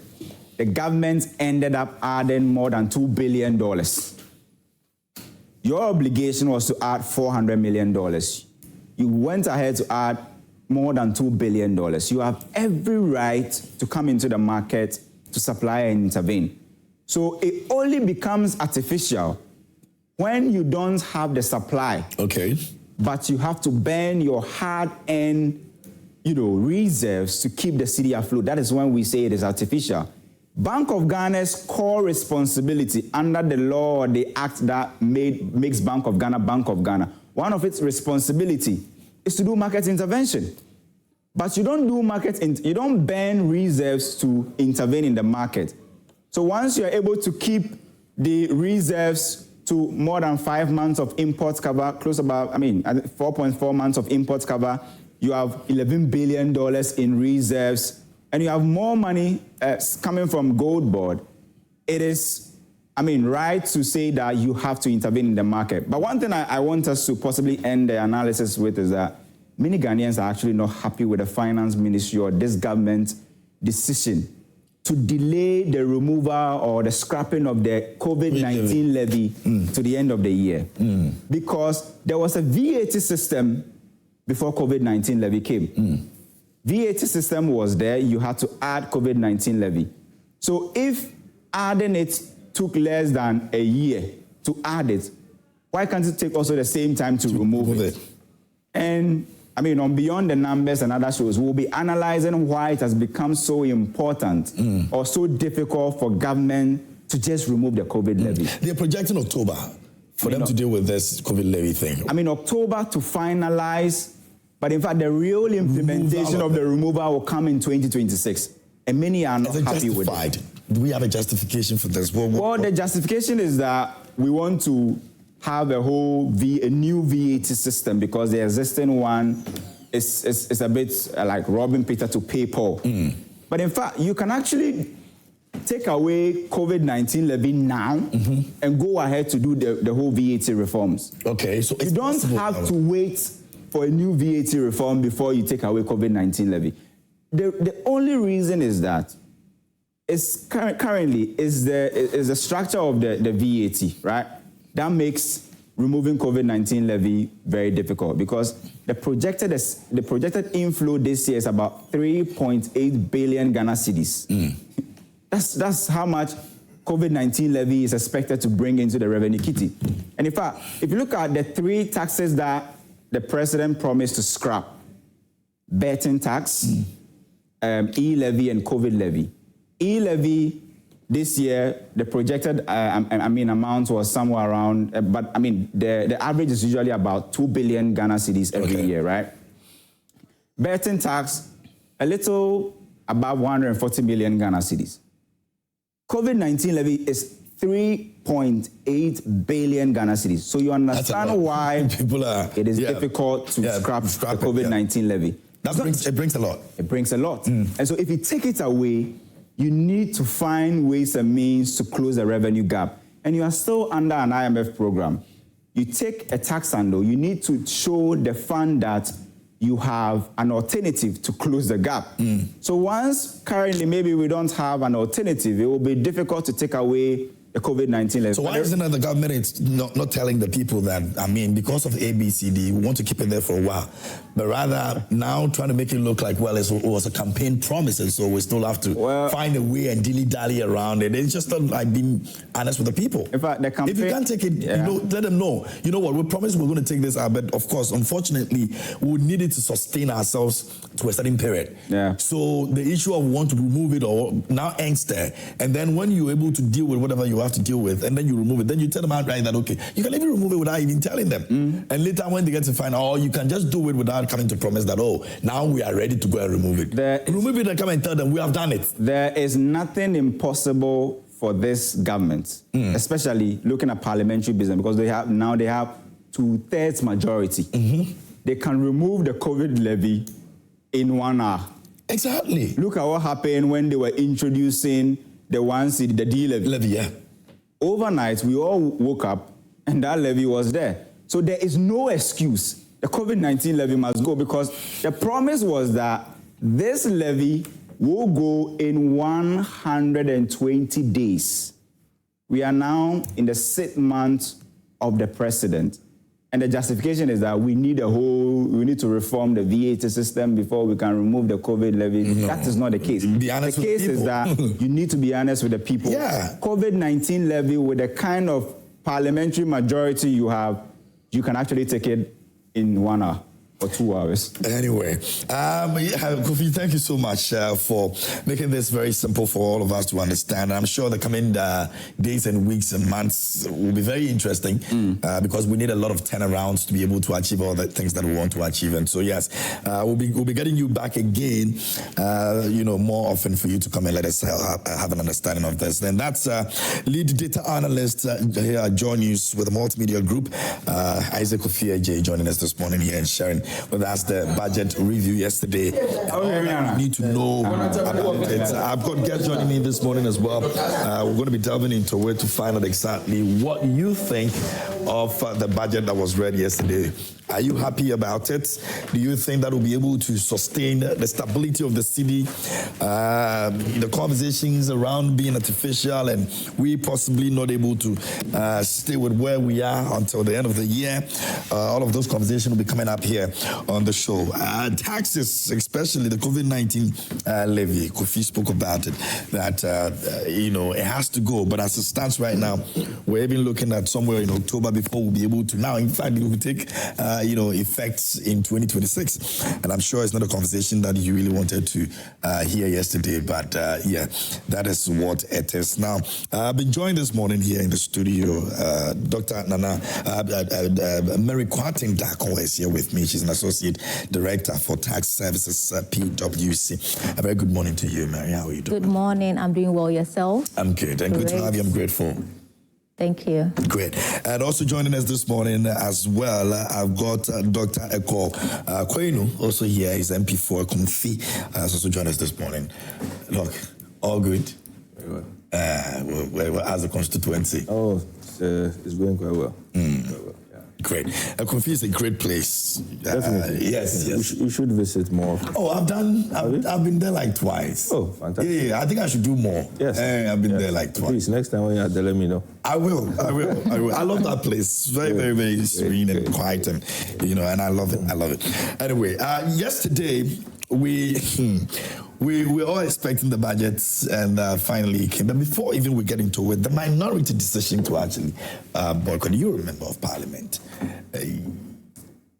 The government ended up adding more than $2 billion. Your obligation was to add $400 million. You went ahead to add more than $2 billion. You have every right to come into the market to supply and intervene. So it only becomes artificial when you don't have the supply. Okay. But you have to burn your hard-earned, reserves to keep the cedi afloat. That is when we say it is artificial. Bank of Ghana's core responsibility under the law or the act that makes Bank of Ghana, one of its responsibility is to do market intervention. But you don't you don't burn reserves to intervene in the market. So once you're able to keep the reserves to more than 5 months of import cover, 4.4 months of import cover, you have $11 billion in reserves, and you have more money coming from Gold Board, it is, right to say that you have to intervene in the market. But one thing I want us to possibly end the analysis with is that many Ghanaians are actually not happy with the finance ministry or this government decision to delay the removal or the scrapping of the COVID-19 levy to the end of the year. Because there was a VAT system before COVID-19 levy came. VAT system was there, you had to add COVID-19 levy. So if adding it took less than a year to add it, why can't it take also the same time to remove it? And I mean, on Beyond the Numbers and other shows, we'll be analyzing why it has become so important or so difficult for government to just remove the COVID levy. They're projecting October for them to deal with this COVID levy thing. I mean, October to finalize, but in fact, the real implementation of the removal will come in 2026. And many are not happy with it. Do we have a justification for this? Well, the justification is that we want to have a new VAT system because the existing one is a bit like robbing Peter to pay Paul. But in fact, you can actually take away COVID-19 levy now and go ahead to do the whole VAT reforms. Okay, so you don't have to wait for a new VAT reform before you take away COVID-19 levy. The only reason is that currently is the structure of the VAT, right? That makes removing COVID-19 levy very difficult because the projected inflow this year is about 3.8 billion Ghana cedis. That's how much COVID-19 levy is expected to bring into the revenue kitty. And in fact, if you look at the three taxes that the president promised to scrap, betting tax, e-levy and COVID levy. E-levy this year, the projected amount was somewhere around, but I mean, the average is usually about 2 billion Ghana cedis every year, right? Betting tax, a little above 140 million Ghana cedis. COVID-19 levy is 3.8 billion Ghana cedis. So you understand why it is difficult to scrap the COVID-19 levy. It brings a lot. It brings a lot. And so if you take it away, you need to find ways and means to close the revenue gap. And you are still under an IMF program. You take a tax handle, you need to show the fund that you have an alternative to close the gap. So once currently maybe we don't have an alternative, it will be difficult to take away the COVID-19 levy. So why isn't the government not telling the people that, I mean, because of ABCD, we want to keep it there for a while, but rather now trying to make it look like, well, it was a campaign promise, and so we still have to find a way and dilly-dally around it. It's just not like being honest with the people. In fact, the campaign... If you can't take it, let them know. You know what, we promised we're going to take this out, but of course, unfortunately, we need it to sustain ourselves to a certain period. So the issue of want to remove it or now angst there, and then when you're able to deal with whatever you have to deal with, and then you remove it, then you tell them outright that, okay, you can even remove it without even telling them. And later when they get to find out, you can just do it without coming to promise that, oh, now we are ready to go and remove it. Remove it and come and tell them we have done it. There is nothing impossible for this government, especially looking at parliamentary business, because they have 2/3 majority. They can remove the COVID levy in 1 hour. Exactly. Look at what happened when they were introducing the D levy. Overnight, we all woke up and that levy was there. So there is no excuse. The COVID-19 levy must go because the promise was that this levy will go in 120 days. We are now in the 6th month of the president. And the justification is that we need to reform the VAT system before we can remove the COVID levy. That is not the case. Be honest the case is that you need to be honest with the people. COVID-19 levy, with the kind of parliamentary majority you have, you can actually take it in 1 hour or 2 hours. Anyway, Kofi, thank you so much for making this very simple for all of us to understand. I'm sure the coming days and weeks and months will be very interesting because we need a lot of turnarounds to be able to achieve all the things that we want to achieve. And so, yes, we'll be getting you back again, more often for you to come and let us have an understanding of this. Then that's lead data analyst here at Joy News with the Multimedia Group, Isaac Kofi AJ, joining us this morning here and sharing with us the budget review yesterday. We need to know about it. I've got guests joining me this morning as well. We're going to be delving into it to find out exactly what you think of the budget that was read yesterday. Are you happy about it? Do you think that will be able to sustain the stability of the city? The conversations around being artificial and we possibly not able to stay with where we are until the end of the year. All of those conversations will be coming up here on the show. Taxes, especially the COVID-19 levy, Kofi spoke about it, that, it has to go. But as it stands right now, we're even looking at somewhere in October before we'll be able to. Now, in fact, it will take effects in 2026. And I'm sure it's not a conversation that you really wanted to hear yesterday, but that is what it is. Now, I've been joined this morning here in the studio. Dr. Nana, Mary Kwainoe is here with me. She's an Associate Director for Tax Services, PwC. A very good morning to you, Mary. How are you doing? Good morning. I'm doing well. Yourself? I'm good. And good to have you. I'm grateful. Thank you. Great. And also joining us this morning as well, I've got Dr. Ekow Kwainoe, also here. He's MP for Kumfi. Has also joined us this morning. Look, all good? Very well. As a constituency? Oh, it's going quite well. Quite well. Great. Kumfi is a great place. Definitely. Yes. You should visit more. Oh, I've been there like twice. Oh, fantastic. Yeah, I think I should do more. Yes. I've been there like twice. Please, next time when you're there, let me know. I will. I love that place. Very, very, very serene and quiet, and and I love it. Anyway, yesterday we were all expecting the budgets, and finally it came. But before even we get into it, the minority decision to actually boycott. You're a member of Parliament.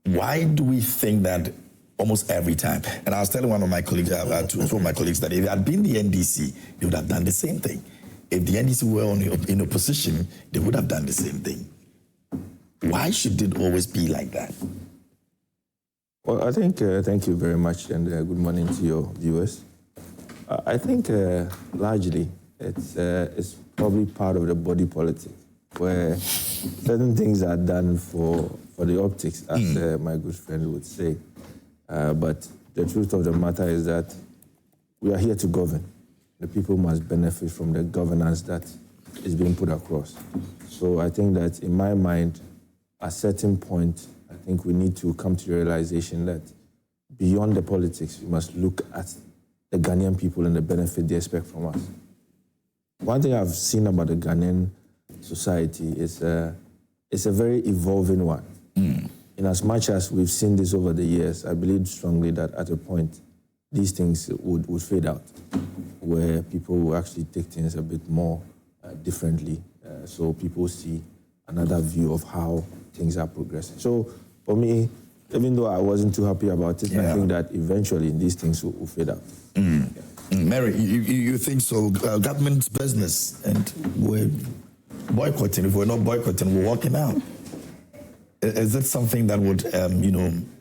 Why do we think that almost every time? And I was telling one of my colleagues, two of my colleagues, that if it had been the NDC, they would have done the same thing. If the NDC were in opposition, they would have done the same thing. Why should it always be like that? Well, I think, thank you very much, and good morning to your viewers. I think largely it's probably part of the body politic, where certain things are done for the optics, as my good friend would say. But the truth of the matter is that we are here to govern. The people must benefit from the governance that is being put across. So I think that in my mind, at a certain point, I think we need to come to the realization that beyond the politics, we must look at the Ghanaian people and the benefit they expect from us. One thing I've seen about the Ghanaian society is it's a very evolving one. In as much as we've seen this over the years, I believe strongly that at a point, these things would fade out, where people will actually take things a bit more differently. So people see another view of how things are progressing. So for me, even though I wasn't too happy about it, I think that eventually these things will fade out. Mary, you think so? Government's business, and we're boycotting. If we're not boycotting, we're walking out. Is it something that would,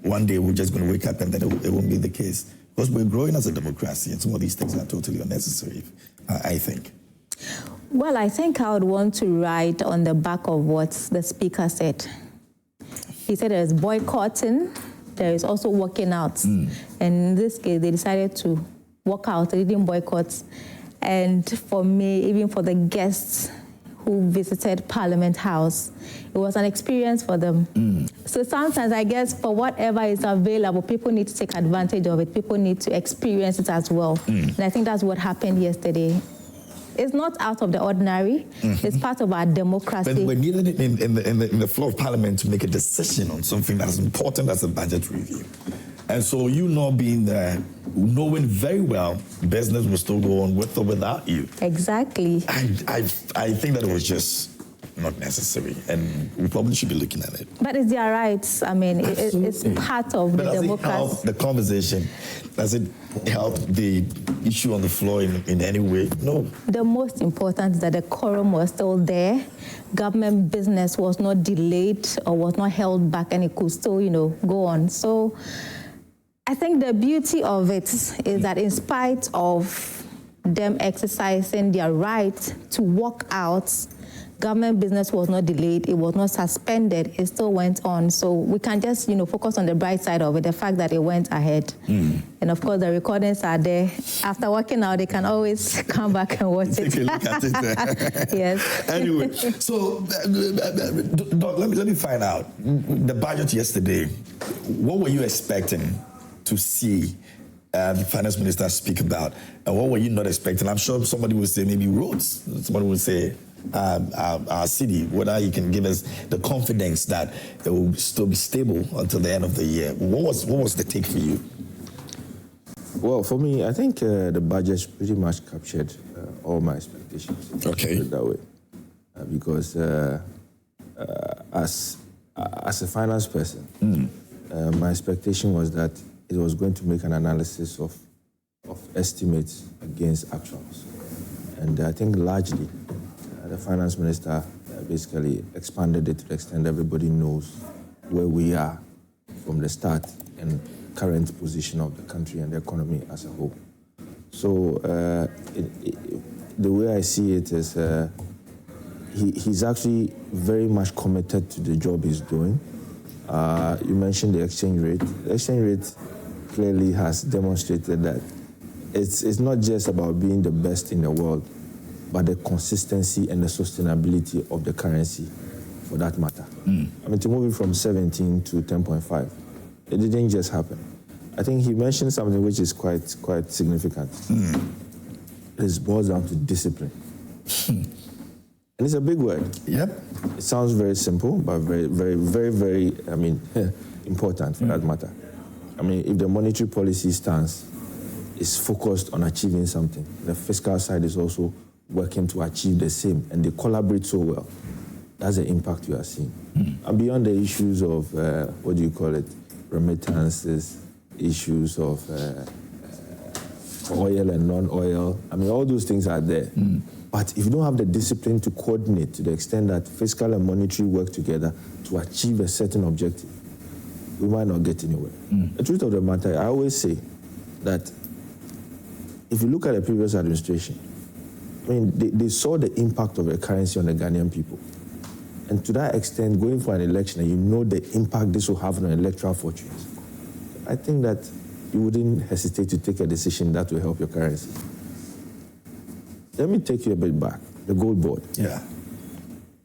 one day we're just going to wake up and then it won't be the case? Because we're growing as a democracy, and some of these things are totally unnecessary, I think. Well, I think I would want to write on the back of what the speaker said. He said there is boycotting, there is also walking out. And in this case, they decided to walk out, they didn't boycott. And for me, even for the guests who visited Parliament House, it was an experience for them. So sometimes, I guess, for whatever is available, people need to take advantage of it. People need to experience it as well. And I think that's what happened yesterday. It's not out of the ordinary. It's part of our democracy. But we needed it in the floor of Parliament to make a decision on something that is important as a budget review. And so you not being there, knowing very well business will still go on with or without you. Exactly. I think that it was just not necessary, and we probably should be looking at it. But it's their rights. I mean, it's part of the democracy. Does it help the conversation? Does it help the issue on the floor in any way? No. The most important is that the quorum was still there. Government business was not delayed or was not held back, and it could still, go on. So I think the beauty of it is that in spite of them exercising their right to walk out. Government business was not delayed, it was not suspended, it still went on. So we can just, focus on the bright side of it, the fact that it went ahead. And of course, the recordings are there. After working out, they can always come back and watch it. Take a look at it. Yes. Anyway, so Doc, let me find out. The budget yesterday, what were you expecting to see the finance minister speak about? And what were you not expecting? I'm sure somebody would say maybe roads. Somebody would say our city, whether you can give us the confidence that it will still be stable until the end of the year. What was the take for you? Well, for me, I think the budget pretty much captured all my expectations. Okay. Put it that way. Because as a finance person, my expectation was that it was going to make an analysis of estimates against actuals. And I think largely, the finance minister basically expanded it to the extent everybody knows where we are from the start and current position of the country and the economy as a whole. So the way I see it is he's actually very much committed to the job he's doing. You mentioned the exchange rate. The exchange rate clearly has demonstrated that it's not just about being the best in the world, but the consistency and the sustainability of the currency, for that matter. I mean, to move it from 17 to 10.5, it didn't just happen. I think he mentioned something which is quite significant. It boils down to discipline. And it's a big word. Yep. It sounds very simple, but very, very, very, very, important for that matter. I mean, if the monetary policy stance is focused on achieving something, the fiscal side is also working to achieve the same, and they collaborate so well. That's the impact you are seeing. And beyond the issues of, remittances, issues of oil and non-oil, I mean, all those things are there. But if you don't have the discipline to coordinate to the extent that fiscal and monetary work together to achieve a certain objective, we might not get anywhere. The truth of the matter, I always say that if you look at the previous administration, I mean, they saw the impact of the currency on the Ghanaian people. And to that extent, going for an election, and you know the impact this will have on electoral fortunes, I think that you wouldn't hesitate to take a decision that will help your currency. Let me take you a bit back. The gold board. Yeah.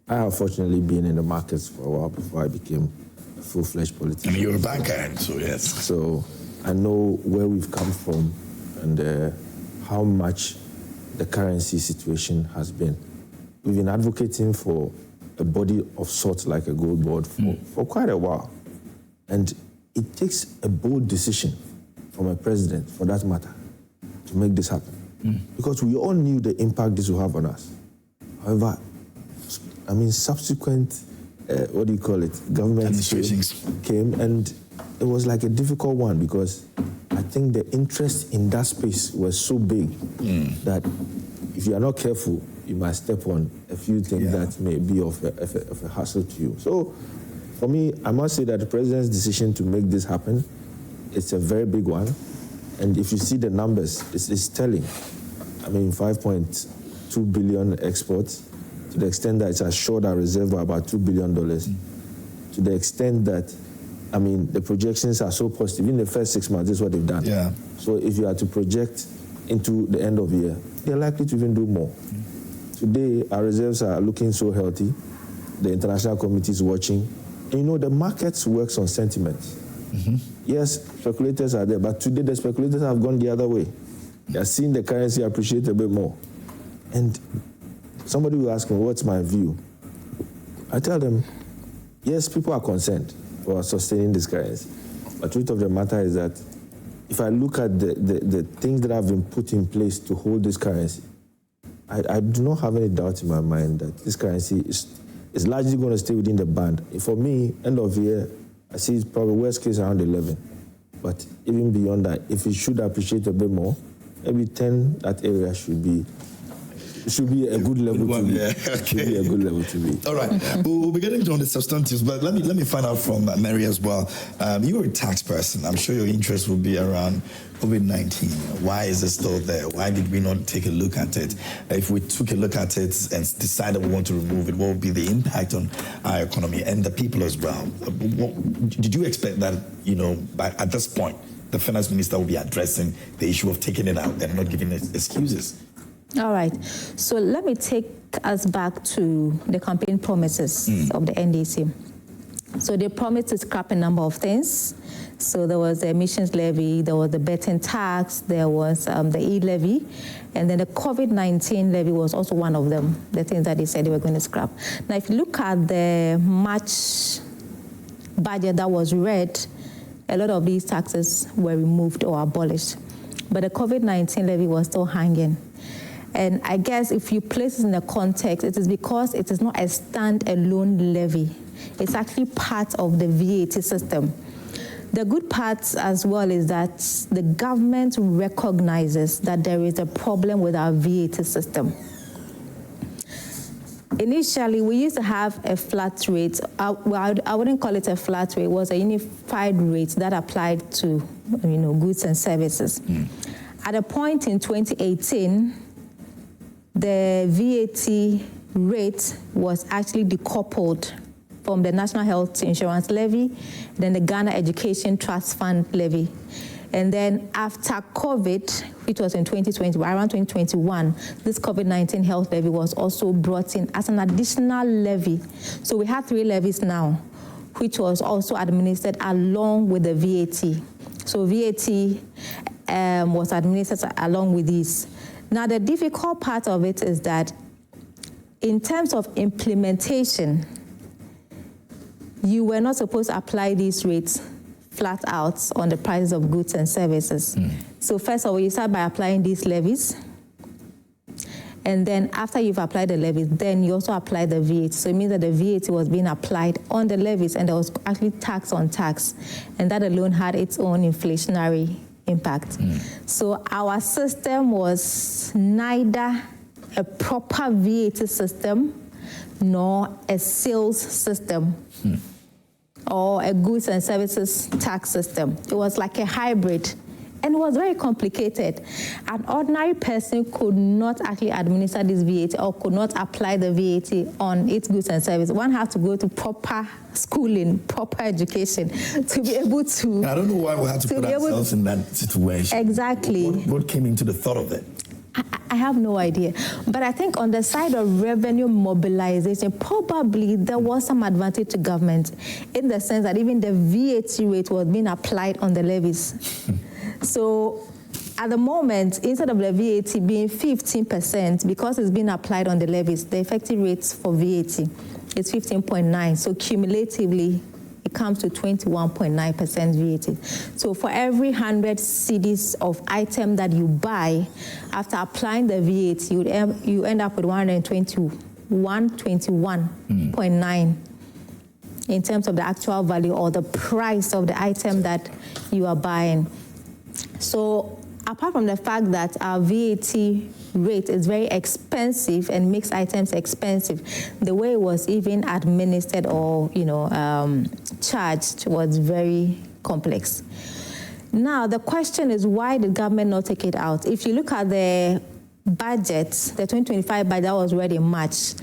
I have fortunately been in the markets for a while before I became a full-fledged politician. I mean, you're a banker, so yes. So I know where we've come from and how much the currency situation has been. We've been advocating for a body of sorts like a gold board for quite a while. And it takes a bold decision from a president, for that matter, to make this happen. Because we all knew the impact this will have on us. However, I mean, subsequent, government came, and it was like a difficult one because I think the interest in that space was so big that if you are not careful, you might step on a few things that may be of a hassle to you. So, for me, I must say that the president's decision to make this happen, it's a very big one. And if you see the numbers, it's telling. I mean, 5.2 billion exports, to the extent that it's assured our reserve by about $2 billion, to the extent that, I mean, the projections are so positive. In the first 6 months, this is what they've done. Yeah. So if you are to project into the end of the year, they're likely to even do more. Today, our reserves are looking so healthy. The international community is watching. And the markets works on sentiment. Yes, speculators are there, but today the speculators have gone the other way. They are seeing the currency appreciate a bit more. And somebody will ask me, what's my view? I tell them, yes, people are concerned for sustaining this currency. But the truth of the matter is that if I look at the things that have been put in place to hold this currency, I do not have any doubt in my mind that this currency is largely going to stay within the band. For me, end of year, I see it's probably worst case around 11. But even beyond that, if it should appreciate a bit more, maybe 10, that area should be should be a good level to be. Yeah. Okay. Should be a good level to be. All right. We'll be getting on the substantives, but let me find out from Mary as well. You're a tax person. I'm sure your interest will be around COVID-19. Why is it still there? Why did we not take a look at it? If we took a look at it and decided we want to remove it, what would be the impact on our economy and the people as well? Did you expect that, at this point, the finance minister will be addressing the issue of taking it out and not giving excuses? All right. So let me take us back to the campaign promises of the NDC. So they promised to scrap a number of things. So there was the emissions levy, there was the betting tax, there was the e-levy, and then the COVID-19 levy was also one of them, the things that they said they were going to scrap. Now, if you look at the March budget that was read, a lot of these taxes were removed or abolished. But the COVID-19 levy was still hanging. And I guess if you place it in the context, it is because it is not a standalone levy. It's actually part of the VAT system. The good part as well is that the government recognizes that there is a problem with our VAT system. Initially, we used to have a flat rate. Well, I wouldn't call it a flat rate. It was a unified rate that applied to, goods and services. At a point in 2018, the VAT rate was actually decoupled from the National Health Insurance Levy, then the Ghana Education Trust Fund Levy. And then after COVID, which was in 2020, around 2021, this COVID-19 health levy was also brought in as an additional levy. So we have 3 levies now, which was also administered along with the VAT. So VAT was administered along with these. Now, the difficult part of it is that in terms of implementation, you were not supposed to apply these rates flat out on the prices of goods and services. So first of all, you start by applying these levies. And then after you've applied the levies, then you also apply the VAT. So it means that the VAT was being applied on the levies and there was actually tax on tax. And that alone had its own inflationary impact. So our system was neither a proper VAT system nor a sales system. Or a goods and services tax system. It was like a hybrid, and it was very complicated. An ordinary person could not actually administer this VAT or could not apply the VAT on its goods and services. One has to go to proper schooling, proper education to be able to... I don't know why we had to put ourselves in that situation. Exactly. What came into the thought of it? I have no idea. But I think on the side of revenue mobilization, probably there was some advantage to government in the sense that even the VAT rate was being applied on the levies. So at the moment, instead of the VAT being 15%, because it's being applied on the levies, the effective rate for VAT is 15.9. So cumulatively, it comes to 21.9% VAT. So for every 100 cedis of item that you buy, after applying the VAT, you end up with 121.9 in terms of the actual value or the price of the item that you are buying. So apart from the fact that our VAT rate is very expensive and makes items expensive, the way it was even administered or charged was very complex. Now the question is, why did government not take it out? If you look at the budget, the 2025 budget that was read in March,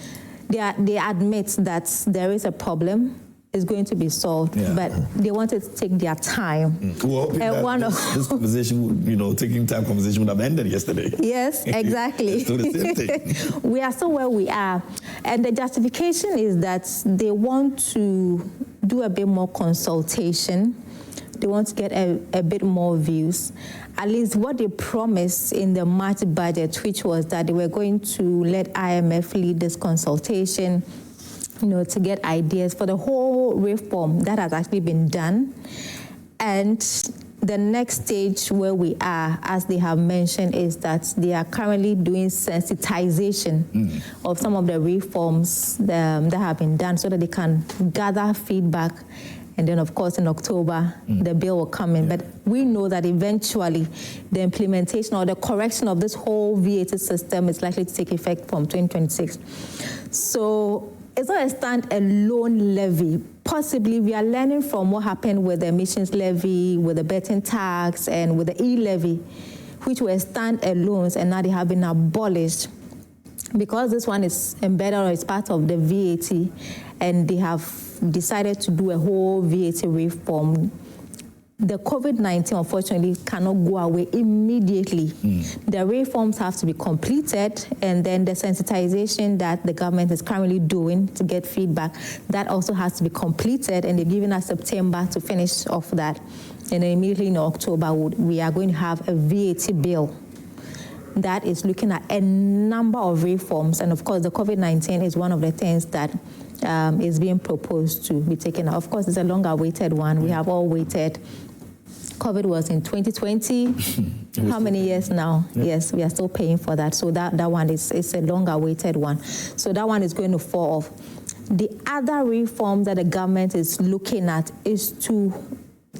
they admit that there is a problem. Is going to be solved, but they wanted to take their time. Well, this conversation, taking time conversation would have ended yesterday. Yes, exactly. It's still the same thing. We are still where we are. And the justification is that they want to do a bit more consultation. They want to get a bit more views. At least what they promised in the March budget, which was that they were going to let IMF lead this consultation, to get ideas for the whole reform that has actually been done. And the next stage where we are, as they have mentioned, is that they are currently doing sensitization of some of the reforms that have been done so that they can gather feedback And then, of course, in October, the bill will come in. But we know that eventually the implementation or the correction of this whole VAT system is likely to take effect from 2026. So it's not a stand-alone levy. Possibly we are learning from what happened with the emissions levy, with the betting tax, and with the e-levy, which were stand-alones, and now they have been abolished. Because this one is embedded or is part of the VAT, and they have decided to do a whole VAT reform, the COVID-19, unfortunately, cannot go away immediately. The reforms have to be completed, and then the sensitization that the government is currently doing to get feedback, that also has to be completed, and they're giving us September to finish off that. And then immediately in October, we are going to have a VAT bill that is looking at a number of reforms. And of course, the COVID-19 is one of the things that is being proposed to be taken out. Of course, it's a long-awaited one. We have all waited. COVID was in 2020. How many years now? Yes, we are still paying for that. So that one is a long-awaited one. So that one is going to fall off. The other reform that the government is looking at is to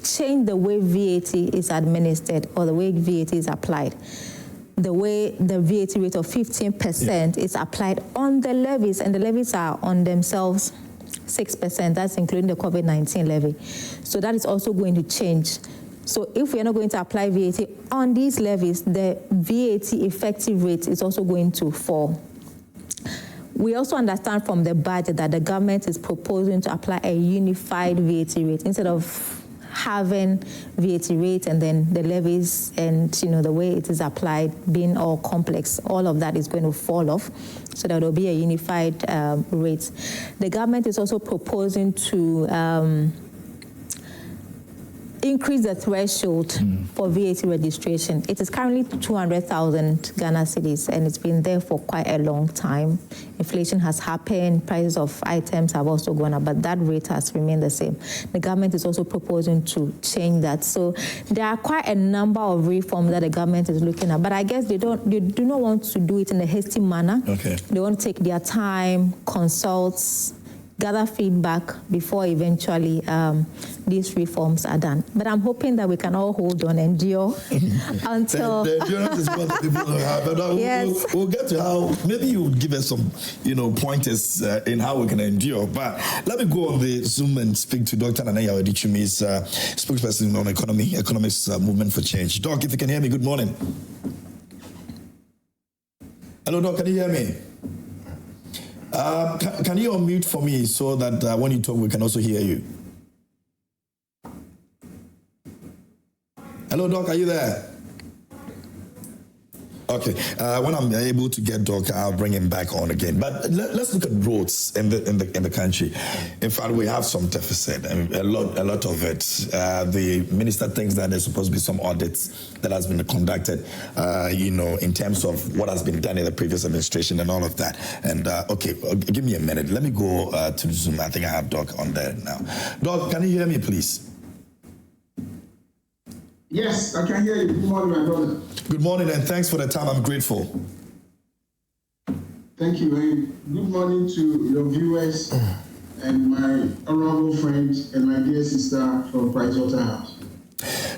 change the way VAT is administered or the way VAT is applied. The way the VAT rate of 15% is applied on the levies, and the levies are on themselves 6%. That's including the COVID-19 levy. So that is also going to change. So if we're not going to apply VAT on these levies, the VAT effective rate is also going to fall. We also understand from the budget that the government is proposing to apply a unified VAT rate instead of having VAT rate and then the levies and the way it is applied being all complex. All of that is going to fall off, so that there will be a unified rate. The government is also proposing to increase the threshold for VAT registration. It is currently 200,000 Ghana cedis, and it's been there for quite a long time. Inflation has happened, prices of items have also gone up, but that rate has remained the same. The government is also proposing to change that. So there are quite a number of reforms that the government is looking at, but I guess they do not want to do it in a hasty manner. Okay. They want to take their time, consult, gather feedback before eventually these reforms are done. But I'm hoping that we can all hold on and endure until... The endurance is what people don't have. But yes. we'll get to how, maybe you give us some, pointers in how we can endure. But let me go on the Zoom and speak to Dr. Nanaya Odichumi's spokesperson on economics movement for change. Doc, if you can hear me, good morning. Hello, Doc, can you hear me? Can you unmute for me so that when you talk, we can also hear you? Hello, Doc, are you there? Okay, when I'm able to get Doc, I'll bring him back on again. But let's look at roads in the country. In fact, we have some deficit, a lot of it. The minister thinks that there's supposed to be some audits that has been conducted, in terms of what has been done in the previous administration and all of that. And okay, give me a minute. Let me go to the Zoom. I think I have Doc on there now. Doc, can you hear me, please? Yes, I can hear you. Good morning, my brother. Good morning, and thanks for the time. I'm grateful. Thank you, and good morning to your viewers and my honorable friend and my dear sister from Pricewaterhouse.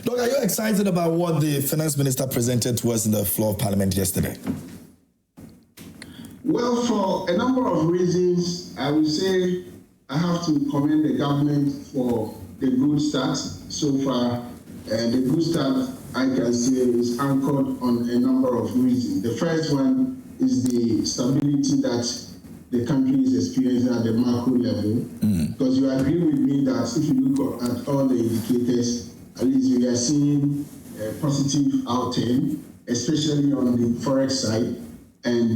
Doc, are you excited about what the finance minister presented to us in the floor of parliament yesterday? Well, for a number of reasons, I would say I have to commend the government for the good start so far. The good start, I can say, is anchored on a number of reasons. The first one is the stability that the country is experiencing at the macro level. Because you agree with me that if you look at all the indicators, at least we are seeing a positive outturn, especially on the forex side. And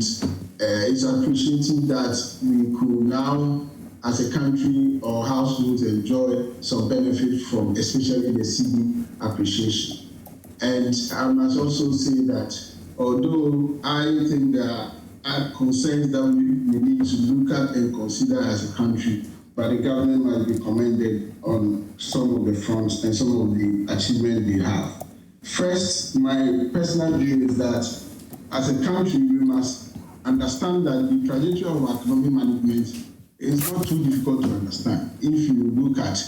it's appreciating that we could now, as a country or households, enjoy some benefit from especially the cedi appreciation. And I must also say that although I think there are concerns that we need to look at and consider as a country, but the government must be commended on some of the fronts and some of the achievements they have. First, my personal view is that as a country, we must understand that the trajectory of economic management is not too difficult to understand. If you look at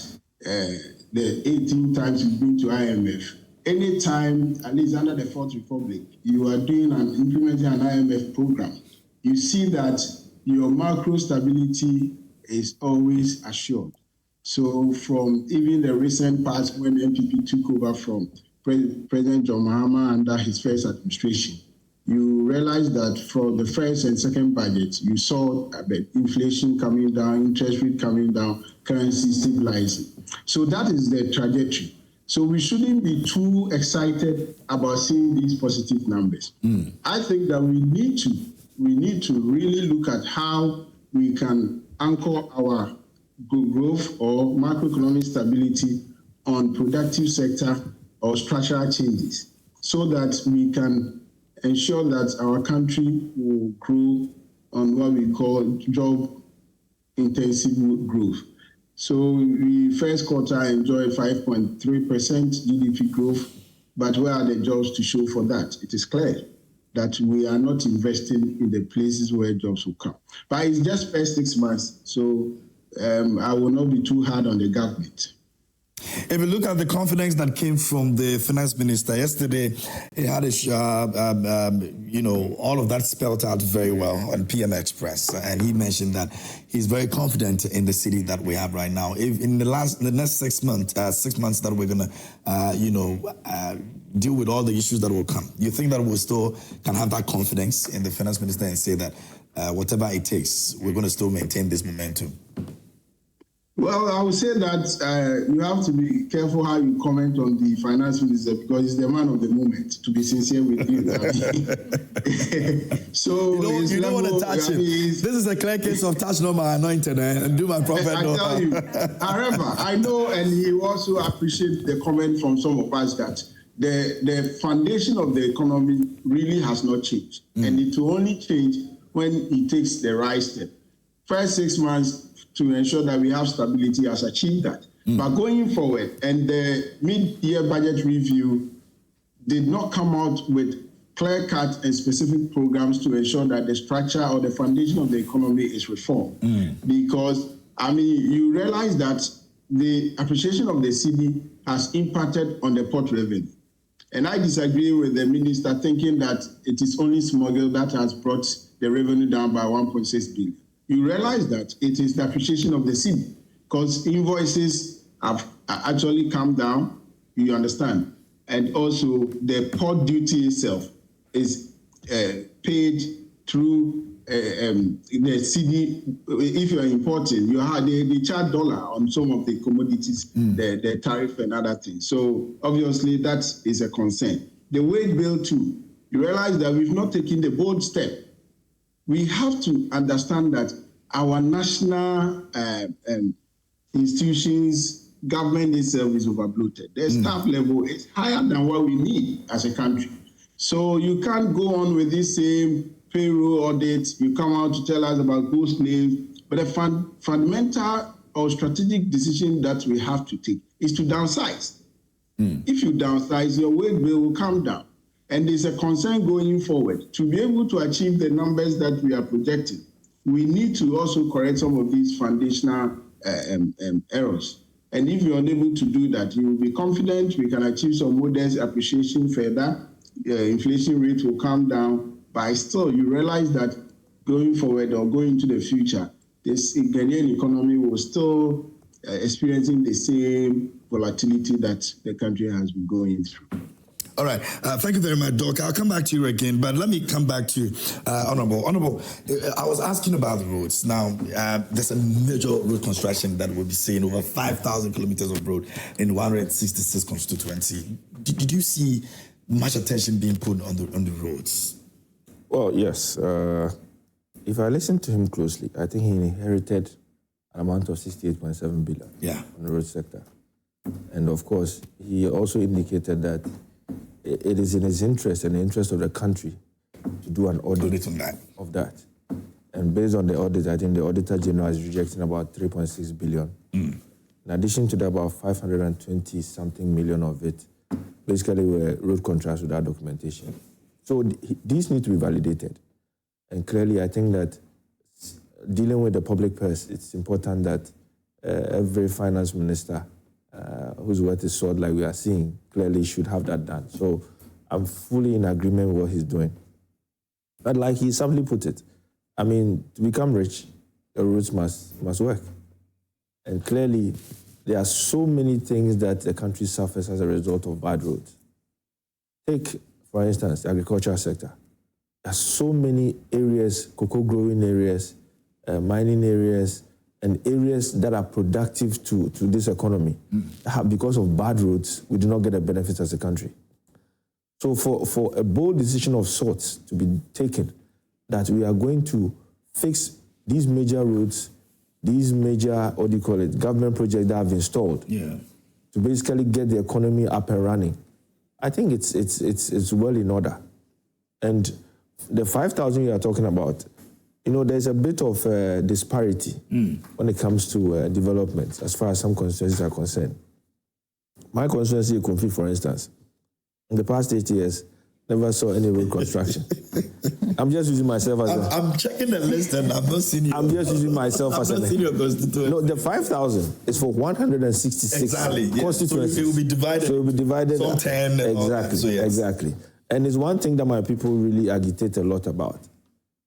the 18 times you've been to IMF, anytime, at least under the Fourth Republic, you are doing and implementing an IMF program, you see that your macro stability is always assured. So from even the recent past when NPP took over from President John Mahama under his first administration, you realize that from the first and second budget, you saw the inflation coming down, interest rate coming down, currency stabilizing. So that is the trajectory. So we shouldn't be too excited about seeing these positive numbers. I think that we need to really look at how we can anchor our growth or macroeconomic stability on productive sector or structural changes so that we can ensure that our country will grow on what we call job-intensive growth. So we first quarter enjoyed 5.3% GDP growth, but where are the jobs to show for that? It is clear that we are not investing in the places where jobs will come. But it's just first 6 months, so I will not be too hard on the government. If you look at the confidence that came from the finance minister yesterday, he had all of that spelled out very well on PM Express, and he mentioned that he's very confident in the city that we have right now. If in the next 6 months, 6 months that we're gonna, deal with all the issues that will come, you think that we still can have that confidence in the finance minister and say that whatever it takes, we're going to still maintain this momentum? Well, I would say that you have to be careful how you comment on the finance minister because he's the man of the moment, to be sincere with you. So you don't want to touch him. This is a clear case of touch not my anointed and do my prophet. I tell you. However, I know, and he also appreciates the comment from some of us that the foundation of the economy really has not changed. And it will only change when he takes the right step. First 6 months, to ensure that we have stability has achieved that. But going forward, and the mid-year budget review did not come out with clear-cut and specific programs to ensure that the structure or the foundation of the economy is reformed. Because, you realize that the appreciation of the cedi has impacted on the port revenue. And I disagree with the minister thinking that it is only smuggle that has brought the revenue down by 1.6 billion. You realize that it is the appreciation of the cedi because invoices have actually come down, you understand. And also the port duty itself is paid through the cedi. If you are importing, they charge dollar on some of the commodities, the tariff and other things. So obviously that is a concern. The wage bill too, you realize that we've not taken the bold step. We have to understand that our national institutions, government itself is overbloated. The staff level is higher than what we need as a country. So you can't go on with this same payroll audit. You come out to tell us about ghost names, but the fundamental or strategic decision that we have to take is to downsize. If you downsize, your wage bill will come down. And there's a concern going forward. To be able to achieve the numbers that we are projecting, we need to also correct some of these foundational errors. And if you're unable to do that, you will be confident we can achieve some modest appreciation further. Inflation rate will come down, but still you realize that going forward or going into the future, this Ghanaian economy will still experiencing the same volatility that the country has been going through. All right. Thank you very much, Doc. I'll come back to you again, but let me come back to Honorable. Honorable, I was asking about the roads. Now, there's a major road construction that we'll be seeing, over 5,000 kilometers of road in 166 constituency. Did you see much attention being put on the roads? Well, yes. If I listen to him closely, I think he inherited an amount of 68.7 billion on the road sector. And of course, he also indicated that it is in his interest and the interest of the country to do an audit of that. And based on the audit, I think the Auditor General is rejecting about 3.6 billion. In addition to that, about 520-something million of it basically were road contracts without documentation. So these need to be validated. And clearly, I think that dealing with the public purse, it's important that every finance minister whose worth is sword, like we are seeing, clearly should have that done. So I'm fully in agreement with what he's doing. But like he simply put it, I mean, to become rich, the roads must work. And clearly, there are so many things that the country suffers as a result of bad roads. Take, for instance, the agricultural sector. There are so many areas, cocoa growing areas, mining areas, and areas that are productive to this economy. Because of bad roads, we do not get the benefits as a country. So for a bold decision of sorts to be taken, that we are going to fix these major roads, these major, government projects that have installed, to basically get the economy up and running, I think it's well in order. And the 5,000 you are talking about, there's a bit of disparity when it comes to development as far as some constituencies are concerned. My constituency, Konfi, for instance, in the past 8 years, never saw any road construction. I'm just using myself as I'm checking the list and I'm not seeing you. I'm just using myself as an... No, the 5,000 is for 166 constituencies. So it will be divided. So it will be divided. Some 10. Exactly, so yes. Exactly. And it's one thing that my people really agitate a lot about.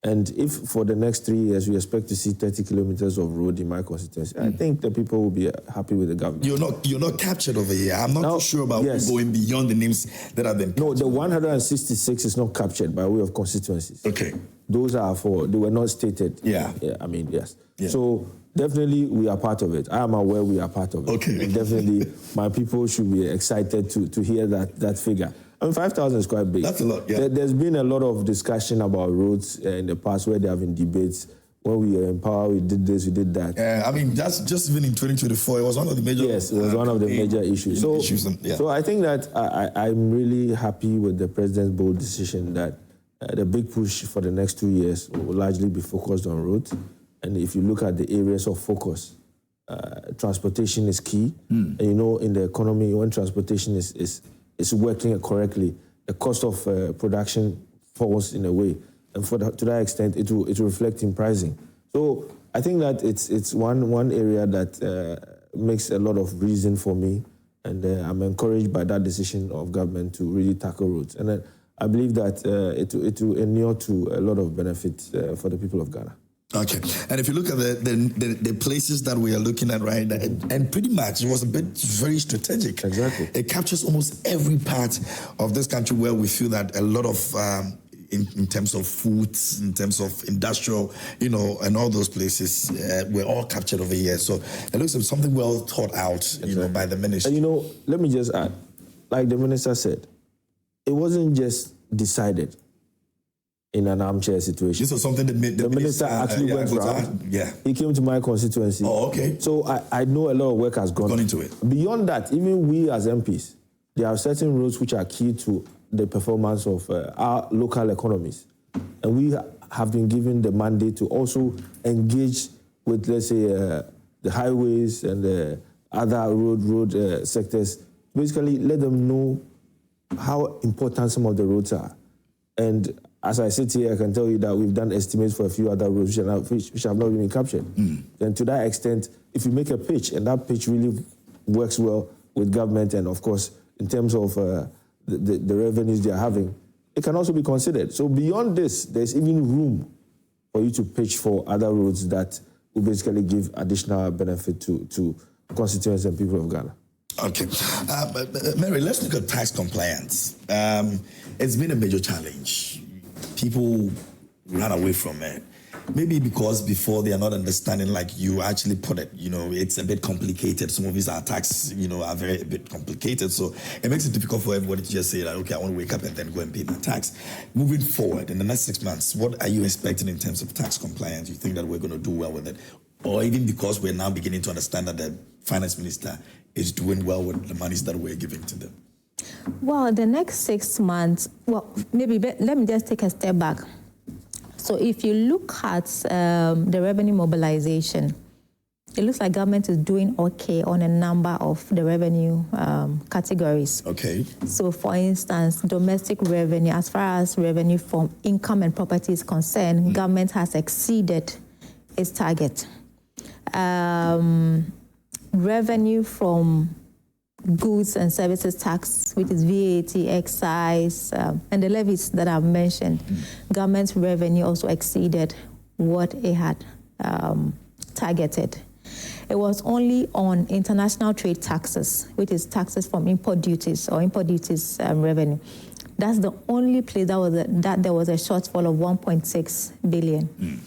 And if for the next 3 years we expect to see 30 kilometers of road in my constituency, I think the people will be happy with the government. You're not captured over here. I'm not too sure about going beyond the names that have been captured. No, the 166 is not captured by way of constituencies. Okay. Those are they were not stated. Yeah. I mean, yes. Yeah. So definitely we are part of it. I am aware we are part of it. Okay. And definitely my people should be excited to hear that figure. I mean, 5,000 is quite big. That's a lot, yeah. There's been a lot of discussion about roads in the past where there have been debates. When we were in power, we did this, we did that. I mean, that's just even in 2024, it was one of the major... Yes, it was one of the major issues. So I think that I'm really happy with the president's bold decision that the big push for the next 2 years will largely be focused on roads. And if you look at the areas of focus, transportation is key. And in the economy, when transportation is working correctly, the cost of production falls in a way. And to that extent, it will reflect in pricing. So I think that it's one area that makes a lot of reason for me. And I'm encouraged by that decision of government to really tackle roads. And I believe that it will inure to a lot of benefits for the people of Ghana. Okay, and if you look at the places that we are looking at, right, and pretty much it was very strategic. Exactly. It captures almost every part of this country where we feel that a lot of, in terms of foods, in terms of industrial, and all those places, we're all captured over here. So it looks like something well thought out, by the ministry. And let me just add, like the minister said, it wasn't just decided in an armchair situation. This was something that the minister actually went around. Yeah. He came to my constituency. Oh, okay. So I know a lot of work has gone into it. Beyond that, even we as MPs, there are certain roads which are key to the performance of our local economies. And we have been given the mandate to also engage with, let's say, the highways and the other road sectors. Basically, let them know how important some of the roads are. And as I sit here, I can tell you that we've done estimates for a few other roads which have not been captured. And to that extent, if you make a pitch, and that pitch really works well with government, and of course, in terms of the revenues they are having, it can also be considered. So beyond this, there's even room for you to pitch for other roads that will basically give additional benefit to constituents and people of Ghana. Okay. Mary, let's look at tax compliance. It's been a major challenge. People run away from it. Maybe because before they are not understanding, like you actually put it, it's a bit complicated. Some of these attacks, are a bit complicated. So it makes it difficult for everybody to just say, like, okay, I want to wake up and then go and pay my tax. Moving forward, in the next 6 months, what are you expecting in terms of tax compliance? You think that we're going to do well with it? Or even because we're now beginning to understand that the finance minister is doing well with the monies that we're giving to them? Well, the next 6 months, maybe let me just take a step back. So if you look at the revenue mobilization, it looks like government is doing okay on a number of the revenue categories. Okay. So for instance, domestic revenue, as far as revenue from income and property is concerned, government has exceeded its target. Revenue from goods and services tax, which is VAT, excise, and the levies that I've mentioned, government's revenue also exceeded what it had targeted. It was only on international trade taxes, which is taxes from import duties or import duties revenue. That's the only place that there was a shortfall of 1.6 billion.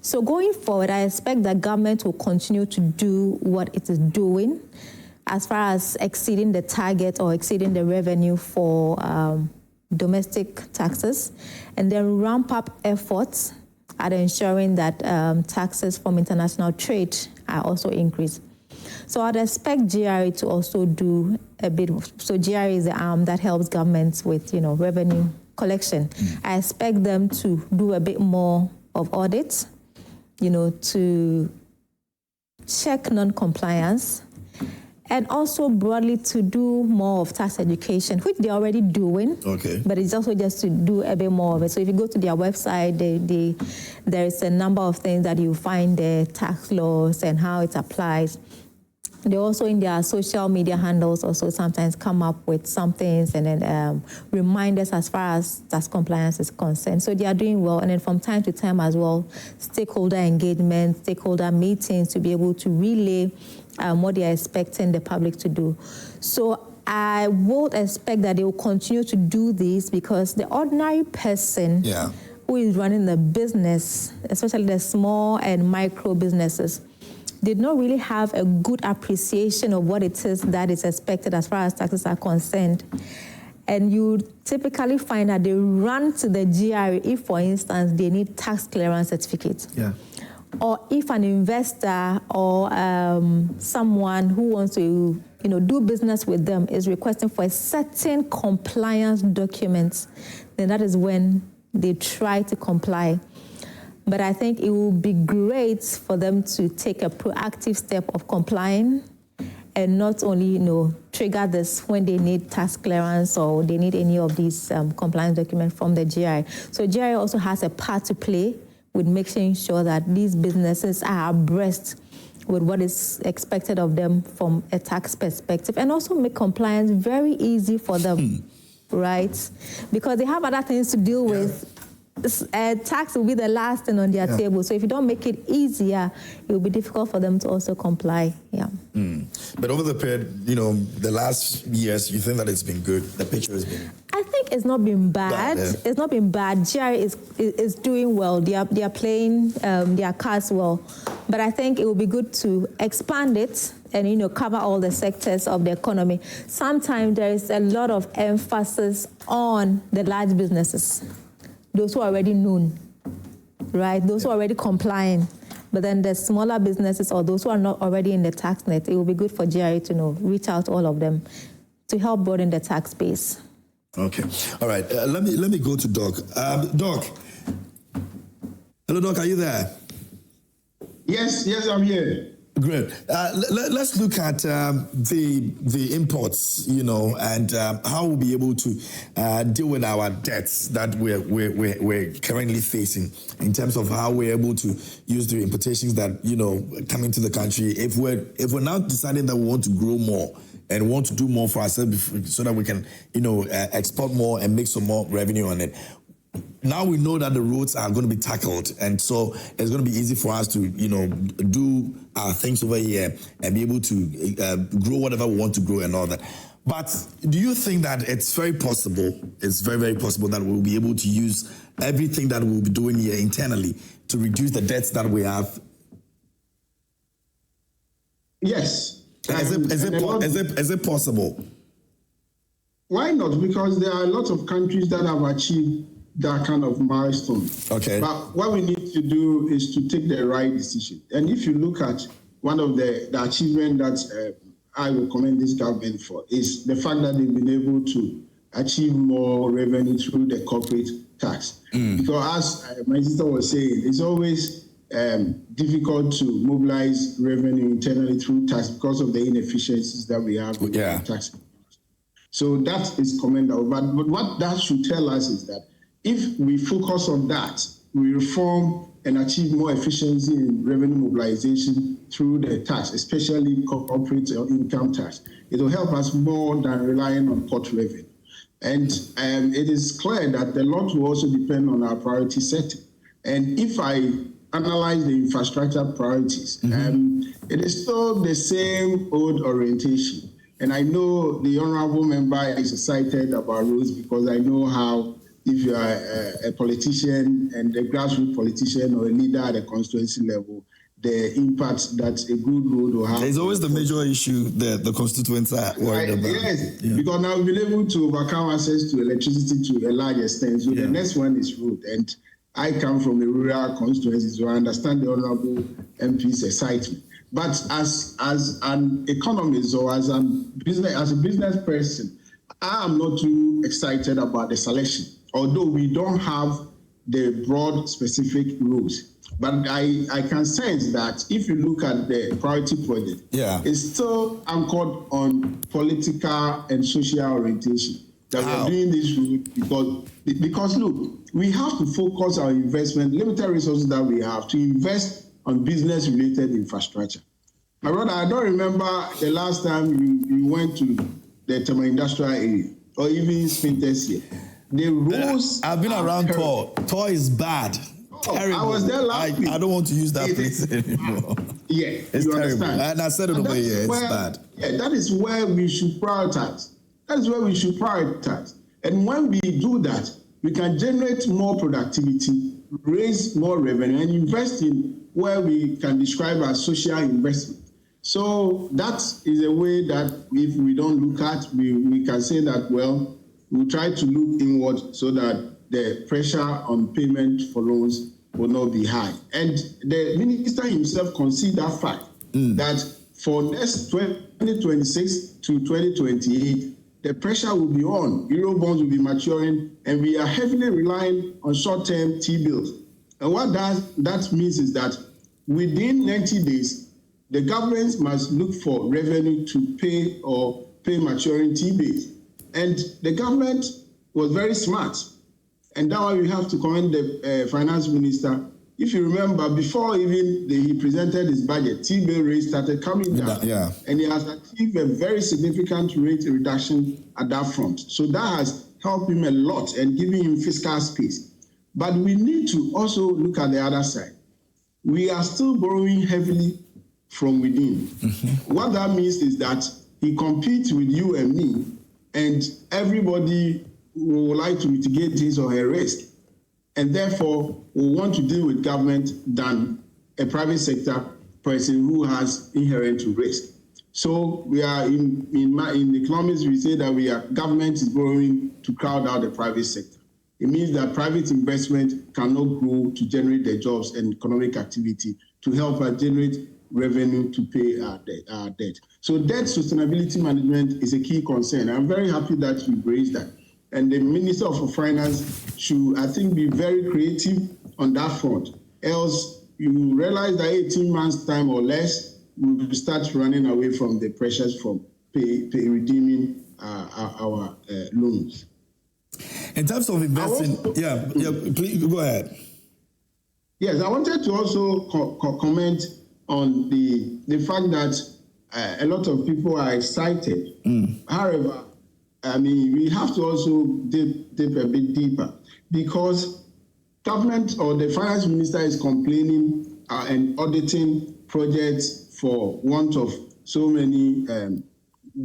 So going forward, I expect that government will continue to do what it is doing as far as exceeding the target or exceeding the revenue for domestic taxes, and then ramp up efforts at ensuring that taxes from international trade are also increased. So I'd expect GRA to also do a bit. So GRA is the arm that helps governments with, revenue collection. I expect them to do a bit more of audits, to check non-compliance, and also broadly to do more of tax education, which they're already doing. Okay. But it's also just to do a bit more of it. So if you go to their website, there is a number of things that you find there, tax laws and how it applies. They also in their social media handles also sometimes come up with some things and then reminders as far as tax compliance is concerned. So they are doing well. And then from time to time as well, stakeholder engagement, stakeholder meetings to be able to relay what they are expecting the public to do. So I would expect that they will continue to do this because the ordinary person who is running the business, especially the small and micro businesses, did not really have a good appreciation of what it is that is expected as far as taxes are concerned. And you typically find that they run to the GRA if, for instance, they need tax clearance certificates. Yeah. Or if an investor or someone who wants to do business with them is requesting for a certain compliance document, then that is when they try to comply. But I think it will be great for them to take a proactive step of complying and not only, trigger this when they need tax clearance or they need any of these compliance documents from the GRA. So GRA also has a part to play with making sure that these businesses are abreast with what is expected of them from a tax perspective and also make compliance very easy for them, right? Because they have other things to deal with. Tax will be the last thing on their table. So if you don't make it easier, it will be difficult for them to also comply. But over the period, the last years, you think that it's been good? The picture has been... I think it's not been bad. It's not been bad. GRA is doing well. They are playing their cards well. But I think it will be good to expand it and, cover all the sectors of the economy. Sometimes there is a lot of emphasis on the large businesses. Those who are already known, right? Those who are already complying. But then the smaller businesses or those who are not already in the tax net, it will be good for GRA to reach out to all of them to help broaden the tax base. Okay. All right. Let me go to Doc. Doc. Hello, Doc. Are you there? Yes, I'm here. Great. Let's look at the imports, and how we'll be able to deal with our debts that we're currently facing in terms of how we're able to use the importations that come into the country. If we're now deciding that we want to grow more and want to do more for ourselves so that we can export more and make some more revenue on it. Now we know that the roads are going to be tackled, and so it's going to be easy for us to, do our things over here and be able to grow whatever we want to grow and all that. But do you think that it's very possible, it's very, very possible that we'll be able to use everything that we'll be doing here internally to reduce the debts that we have? Yes. Is it possible? Why not? Because there are a lot of countries that have achieved that kind of milestone. Okay. But what we need to do is to take the right decision. And if you look at one of the achievement that I will commend this government for is the fact that they've been able to achieve more revenue through the corporate tax. Because as my sister was saying, it's always difficult to mobilize revenue internally through tax because of the inefficiencies that we have with tax. So that is commendable. But what that should tell us is that if we focus on that, we reform and achieve more efficiency in revenue mobilization through the tax, especially corporate or income tax. It will help us more than relying on port revenue. And it is clear that the lot will also depend on our priority setting. And if I analyze the infrastructure priorities, it is still the same old orientation. And I know the honorable member is excited about roads because I know how, if you are a politician and a grassroots politician or a leader at the constituency level, the impact that a good road will have. There's always the major issue that the constituents are worried about. Yes, because now we've been able to overcome access to electricity to a large extent. So the next one is road. And I come from a rural constituency, so I understand the honorable MP's excitement. But as an economist or as a business person, I am not too excited about the selection, although we don't have the broad specific rules. But I can sense that if you look at the priority project, it's still anchored on political and social orientation. That we're doing this route because look, we have to focus our investment, limited resources that we have, to invest on business-related infrastructure. My brother, I don't remember the last time you went to the thermal industrial area or even Spinters here. The roads. I've been around Tor. Tor is bad. Terrible. I was there last week. I don't want to use that place anymore. Yeah, it's you terrible. understand. And I said it over here. It's bad. Yeah, that is where we should prioritize. That is where we should prioritize. And when we do that, we can generate more productivity, raise more revenue, and invest in where we can describe as social investment. So that is a way that if we don't look at, we can say that, well, we'll try to look inward so that the pressure on payment for loans will not be high. And the minister himself concedes that fact that for next 2026 to 2028, the pressure will be on. Euro bonds will be maturing, and we are heavily relying on short-term T-bills. And what that means is that within 90 days, the government must look for revenue to pay maturing T-bills. And the government was very smart. And that's why we have to commend the finance minister. If you remember, before even he presented his budget, T-bill rates started coming down. And he has achieved a very significant rate reduction at that front. So that has helped him a lot and giving him fiscal space. But we need to also look at the other side. We are still borrowing heavily from within. What that means is that he competes with you and me, and everybody would like to mitigate his or her risk. And therefore, we want to deal with government than a private sector person who has inherent risk. So we are in economics, we say that government is borrowing to crowd out the private sector. It means that private investment cannot grow to generate the jobs and economic activity to help us generate revenue to pay our debt. So debt sustainability management is a key concern. I'm very happy that you raised that. And the Minister of Finance should, I think, be very creative on that front. Else, you realize that 18 months' time or less, we will start running away from the pressures from redeeming our loans. In terms of investing, please go ahead. Yes, I wanted to also comment on the fact that a lot of people are excited. However, I mean, we have to also dip a bit deeper because government or the finance minister is complaining and auditing projects for want of so many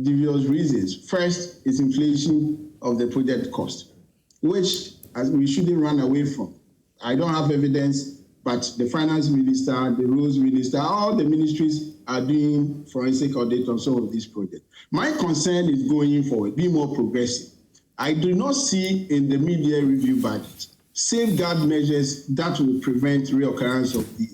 devious reasons. First is inflation of the project cost, which we shouldn't run away from. I don't have evidence, but the finance minister, the roads minister, all the ministries are doing forensic audit on some of these projects. My concern is going forward, be more progressive. I do not see in the media review budget safeguard measures that will prevent reoccurrence of the.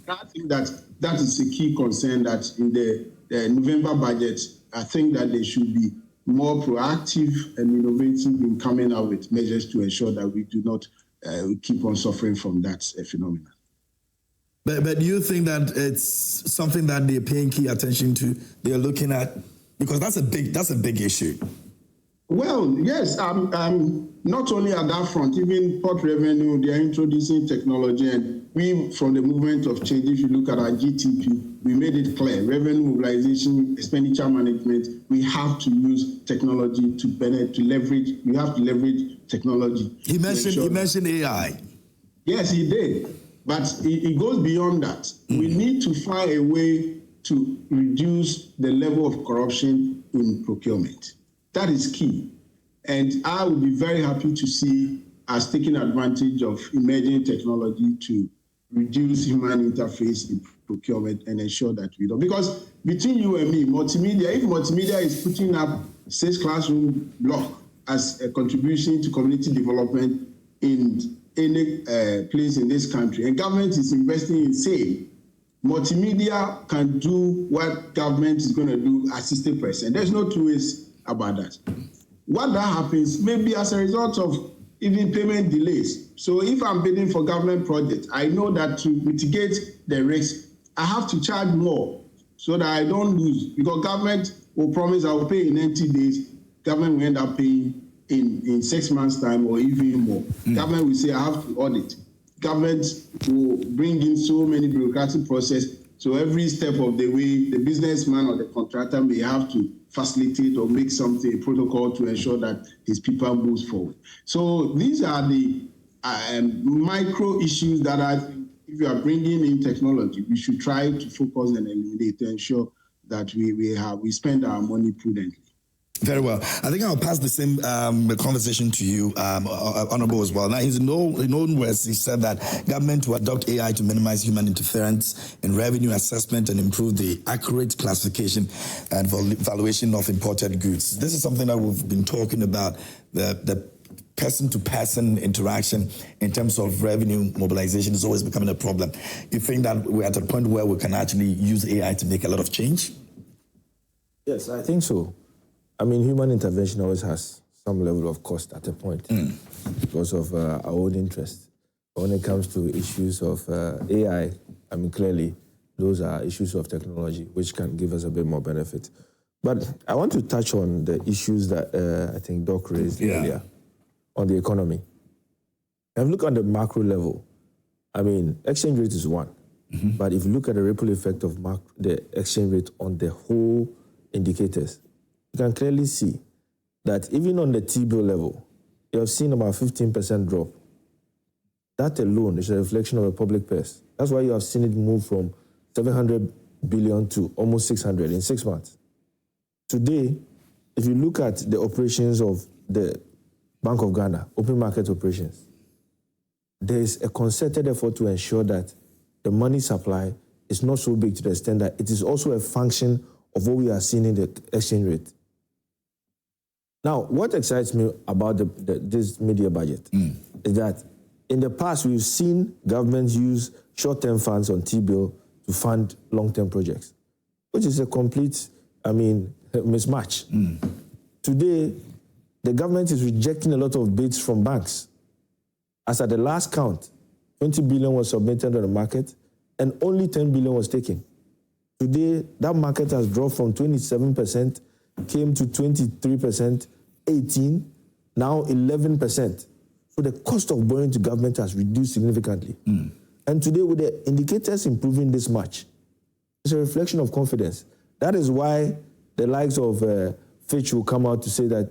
I think that is a key concern that in the November budget, I think that they should be more proactive and innovative in coming out with measures to ensure that we do not keep on suffering from that phenomenon. But do you think that it's something that they're paying key attention to, they're looking at? Because that's a big issue. Well, yes, not only at that front, even port revenue, they are introducing technology, and we, from the movement of change, if you look at our GTP, we made it clear, revenue mobilization, expenditure management, we have to use technology to leverage, we have to leverage technology. He mentioned AI. Yes, he did, but it goes beyond that. We need to find a way to reduce the level of corruption in procurement. That is key. And I would be very happy to see us taking advantage of emerging technology to reduce human interface in procurement and ensure that we don't. Because between you and me, multimedia, if multimedia is putting up 6 classroom block as a contribution to community development in any place in this country, and government is investing in same, multimedia can do what government is going to do at 60%. There's no two ways about that. What that happens may be as a result of even payment delays. So if I'm bidding for government projects, I know that to mitigate the risk, I have to charge more so that I don't lose, because government will promise I will pay in 90 days. Government will end up paying in 6 months' time or even more. Government will say I have to audit. Government will bring in so many bureaucratic process. So every step of the way, the businessman or the contractor may have to facilitate or make something, a protocol to ensure that his people moves forward. So these are the micro issues that I think if you are bringing in technology, we should try to focus and eliminate to ensure that we spend our money prudently. Very well. I think I'll pass the same conversation to you, Honorable, as well. Now, in own words, he said that government will adopt AI to minimize human interference in revenue assessment and improve the accurate classification and valuation of imported goods. This is something that we've been talking about, the person-to-person interaction in terms of revenue mobilization is always becoming a problem. You think that we're at a point where we can actually use AI to make a lot of change? Yes, I think so. I mean, human intervention always has some level of cost at a point because of our own interest. When it comes to issues of AI, I mean, clearly, those are issues of technology which can give us a bit more benefit. But I want to touch on the issues that I think Doc raised earlier on the economy. If you look on the macro level, I mean, exchange rate is one. But if you look at the ripple effect of the exchange rate on the whole indicators, you can clearly see that even on the T-bill level, you have seen about 15% drop. That alone is a reflection of a public purse. That's why you have seen it move from 700 billion to almost 600 in 6 months. Today, if you look at the operations of the Bank of Ghana, open market operations, there is a concerted effort to ensure that the money supply is not so big to the extent that it is also a function of what we are seeing in the exchange rate. Now, what excites me about this media budget is that in the past, we've seen governments use short-term funds on T-bill to fund long-term projects, which is a complete, mismatch. Today, the government is rejecting a lot of bids from banks. As at the last count, 20 billion was submitted on the market and only 10 billion was taken. Today, that market has dropped from 27%, came to 23%, 18%, now 11%. So the cost of borrowing to government has reduced significantly. And today, with the indicators improving this much, it's a reflection of confidence. That is why the likes of Fitch will come out to say that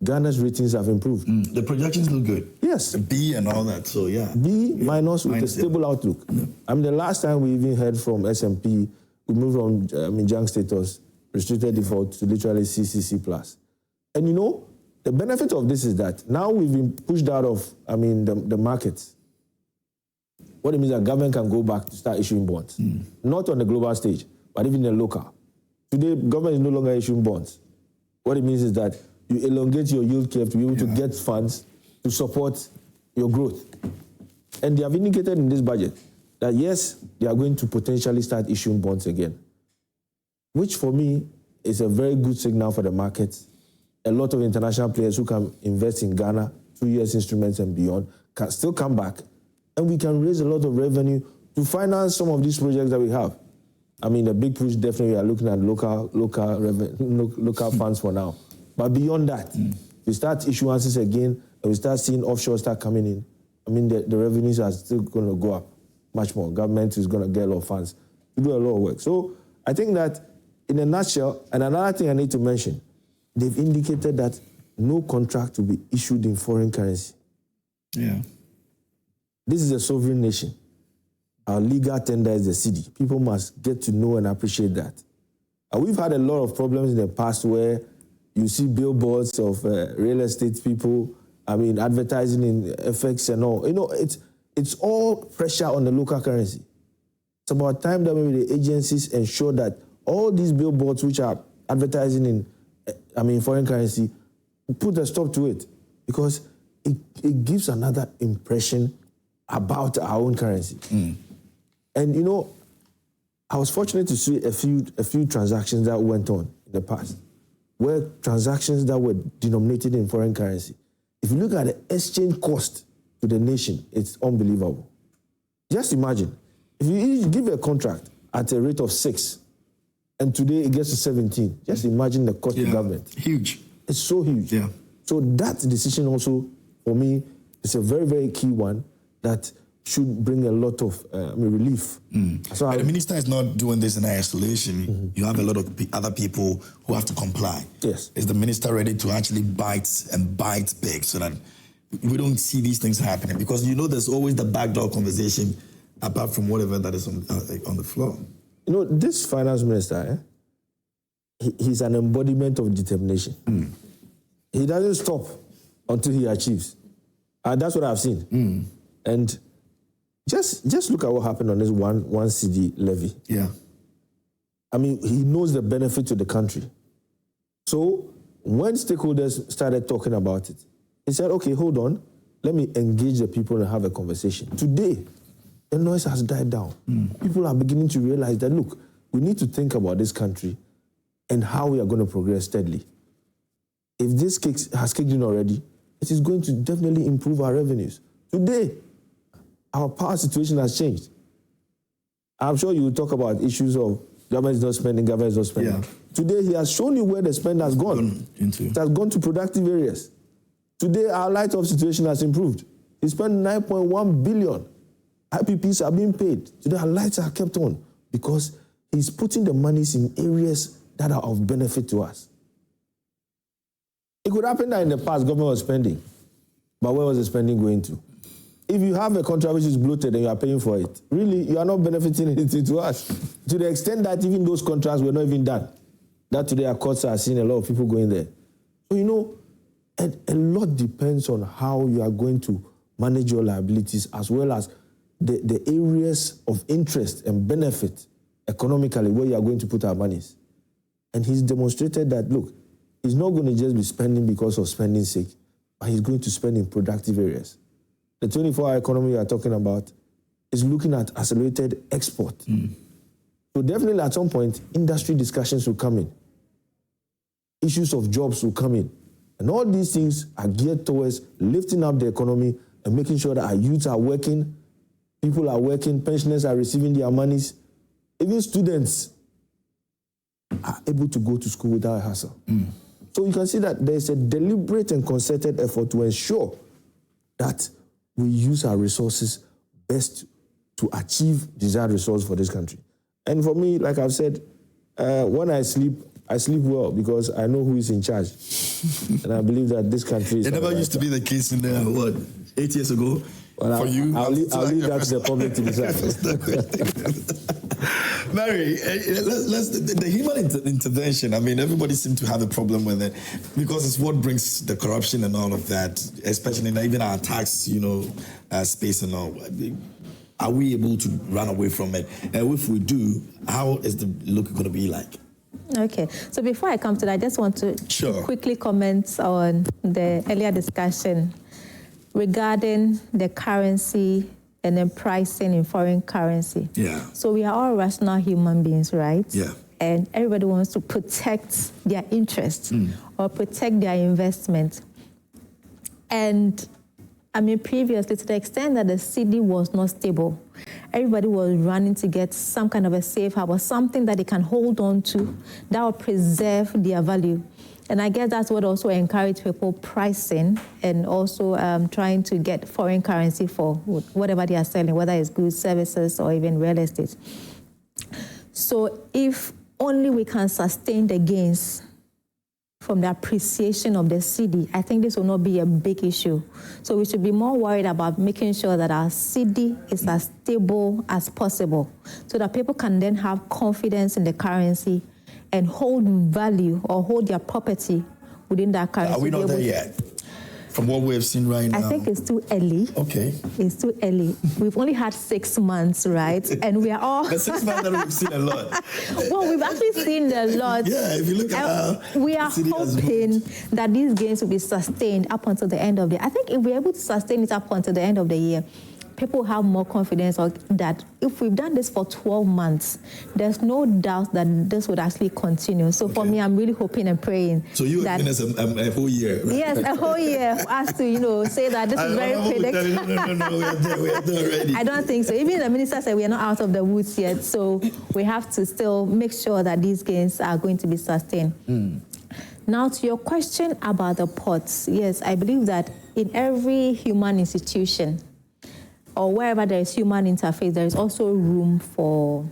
Ghana's ratings have improved. The projections look good. Yes. B and all that, so yeah. B minus with a stable outlook. The last time we even heard from S&P, we moved from junk status, restricted default, to literally CCC+. And the benefit of this is that now we've been pushed out of, the markets. What it means is that government can go back to start issuing bonds. Not on the global stage, but even in the local. Today, government is no longer issuing bonds. What it means is that you elongate your yield curve to be able to get funds to support your growth. And they have indicated in this budget that yes, they are going to potentially start issuing bonds again, which for me is a very good signal for the markets. A lot of international players who can invest in Ghana, 2 years instruments and beyond, can still come back, and we can raise a lot of revenue to finance some of these projects that we have. The big push definitely we are looking at local funds for now. But beyond that, we start issuances again, and we start seeing offshore start coming in. I mean, the revenues are still going to go up much more. Government is going to get a lot of funds to do a lot of work. So I think that in a nutshell, and another thing I need to mention, they've indicated that no contract will be issued in foreign currency. Yeah. This is a sovereign nation. Our legal tender is the cedi. People must get to know and appreciate that. And we've had a lot of problems in the past where you see billboards of real estate people, I mean, advertising in FX and all. You know, it's all pressure on the local currency. It's about time that maybe the agencies ensure that all these billboards which are advertising in, foreign currency, put a stop to it, because it gives another impression about our own currency. And you know, I was fortunate to see a few transactions that went on in the past, where transactions that were denominated in foreign currency. If you look at the exchange cost to the nation, it's unbelievable. Just imagine, if you give a contract at a rate of 6, and today it gets to 17, just imagine the cost to government. Huge. It's so huge. Yeah. So that decision also, for me, is a very, very key one that should bring a lot of relief. So But the minister is not doing this in isolation. You have a lot of other people who have to comply. Yes. Is the minister ready to actually bite big so that we don't see these things happening? Because you know there's always the backdoor conversation apart from whatever that is on the floor. You know, this finance minister, he's an embodiment of determination. He doesn't stop until he achieves. And that's what I've seen. And just look at what happened on this one cedi levy. Yeah. I mean, he knows the benefit to the country. So when stakeholders started talking about it, he said, okay, hold on, let me engage the people and have a conversation. Today, the noise has died down. People are beginning to realize that, look, we need to think about this country and how we are going to progress steadily. If this has kicked in already, it is going to definitely improve our revenues. Today, our power situation has changed. I'm sure you will talk about issues of government is not spending, government is not spending. Yeah. Today, he has shown you where the spend has gone. It has gone to productive areas. Today, our light-off situation has improved. He spent 9.1 billion. IPPs are being paid. Today, our lights are kept on because he's putting the monies in areas that are of benefit to us. It could happen that in the past, government was spending, but where was the spending going to? If you have a contract which is bloated and you are paying for it, really, you are not benefiting anything to us. To the extent that even those contracts were not even done. That today our courts are seeing a lot of people going there. So, you know, a lot depends on how you are going to manage your liabilities as well as the areas of interest and benefit economically where you are going to put our monies. And he's demonstrated that, look, he's not going to just be spending because of spending's sake, but he's going to spend in productive areas. The 24-hour economy you are talking about is looking at accelerated export. So definitely at some point, industry discussions will come in. Issues of jobs will come in. And all these things are geared towards lifting up the economy and making sure that our youths are working, people are working, pensioners are receiving their monies. Even students are able to go to school without a hassle. So you can see that there's a deliberate and concerted effort to ensure that we use our resources best to achieve desired results for this country. And for me, like I've said, when I sleep well because I know who is in charge. And I believe that this country is... It never used to be the case in 8 years ago? Well, for you? I'll leave that to the public to decide. Mary, let's the human intervention, I mean, everybody seems to have a problem with it because it's what brings the corruption and all of that, especially in even our tax, space and all. Are we able to run away from it? And if we do, how is the look going to be like? Okay, so before I come to that, I just want to quickly comment on the earlier discussion regarding the currency and then pricing in foreign currency. Yeah. So we are all rational human beings, right? Yeah. And everybody wants to protect their interests or protect their investment. And I mean, previously, to the extent that the cedi was not stable, everybody was running to get some kind of a safe harbor, something that they can hold on to that will preserve their value. And I guess that's what also encouraged people pricing and also trying to get foreign currency for whatever they are selling, whether it's goods, services, or even real estate. So if only we can sustain the gains from the appreciation of the cedi, I think this will not be a big issue. So we should be more worried about making sure that our cedi is as stable as possible so that people can then have confidence in the currency and hold value or hold their property within that currency. Are we not there yet? From what we've seen right now? I think it's too early. Okay. It's too early. We've only had 6 months, right? And we are all... The 6 months that we've seen a lot. Well, we've actually seen a lot. Yeah, if you look at we are hoping that these gains will be sustained up until the end of the year. I think if we're able to sustain it up until the end of the year, people have more confidence that if we've done this for 12 months, there's no doubt that this would actually continue. So for me, I'm really hoping and praying. So you have given us a whole year, right? Yes, a whole year for us to, say that this is very predictable. No, we are there already. I don't think so. Even the minister said we are not out of the woods yet, so we have to still make sure that these gains are going to be sustained. Now, to your question about the ports, yes, I believe that in every human institution, or wherever there is human interface, there is also room for,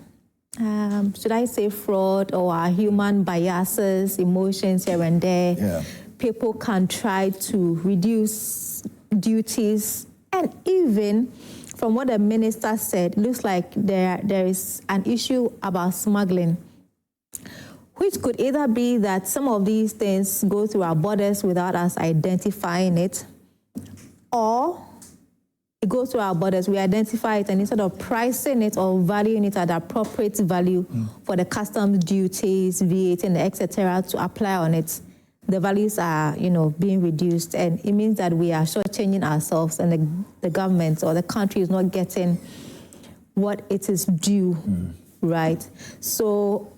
should I say fraud or our human biases, emotions here and there. Yeah. People can try to reduce duties. And even from what the minister said, looks like there is an issue about smuggling, which could either be that some of these things go through our borders without us identifying it, or it goes through our borders, we identify it, and instead of pricing it or valuing it at the appropriate value for the customs duties, VAT, and etc. to apply on it, the values are, being reduced, and it means that we are shortchanging ourselves, and the government or the country is not getting what it is due, right? So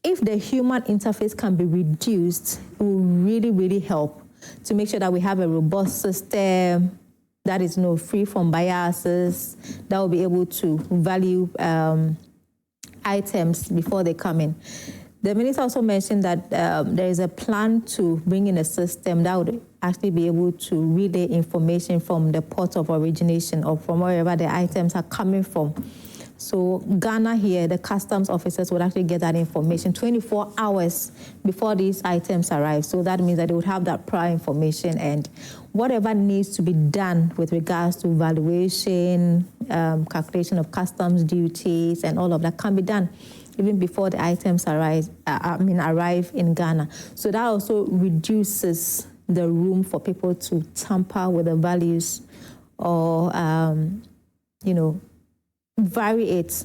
if the human interface can be reduced, it will really, really help to make sure that we have a robust system that is free from biases, that will be able to value items before they come in. The minister also mentioned that there is a plan to bring in a system that would actually be able to relay information from the port of origination or from wherever the items are coming from. So Ghana here, the customs officers would actually get that information 24 hours before these items arrive. So that means that they would have that prior information, and whatever needs to be done with regards to valuation, calculation of customs duties, and all of that can be done even before the items arrive in Ghana. So that also reduces the room for people to tamper with the values or, vary it.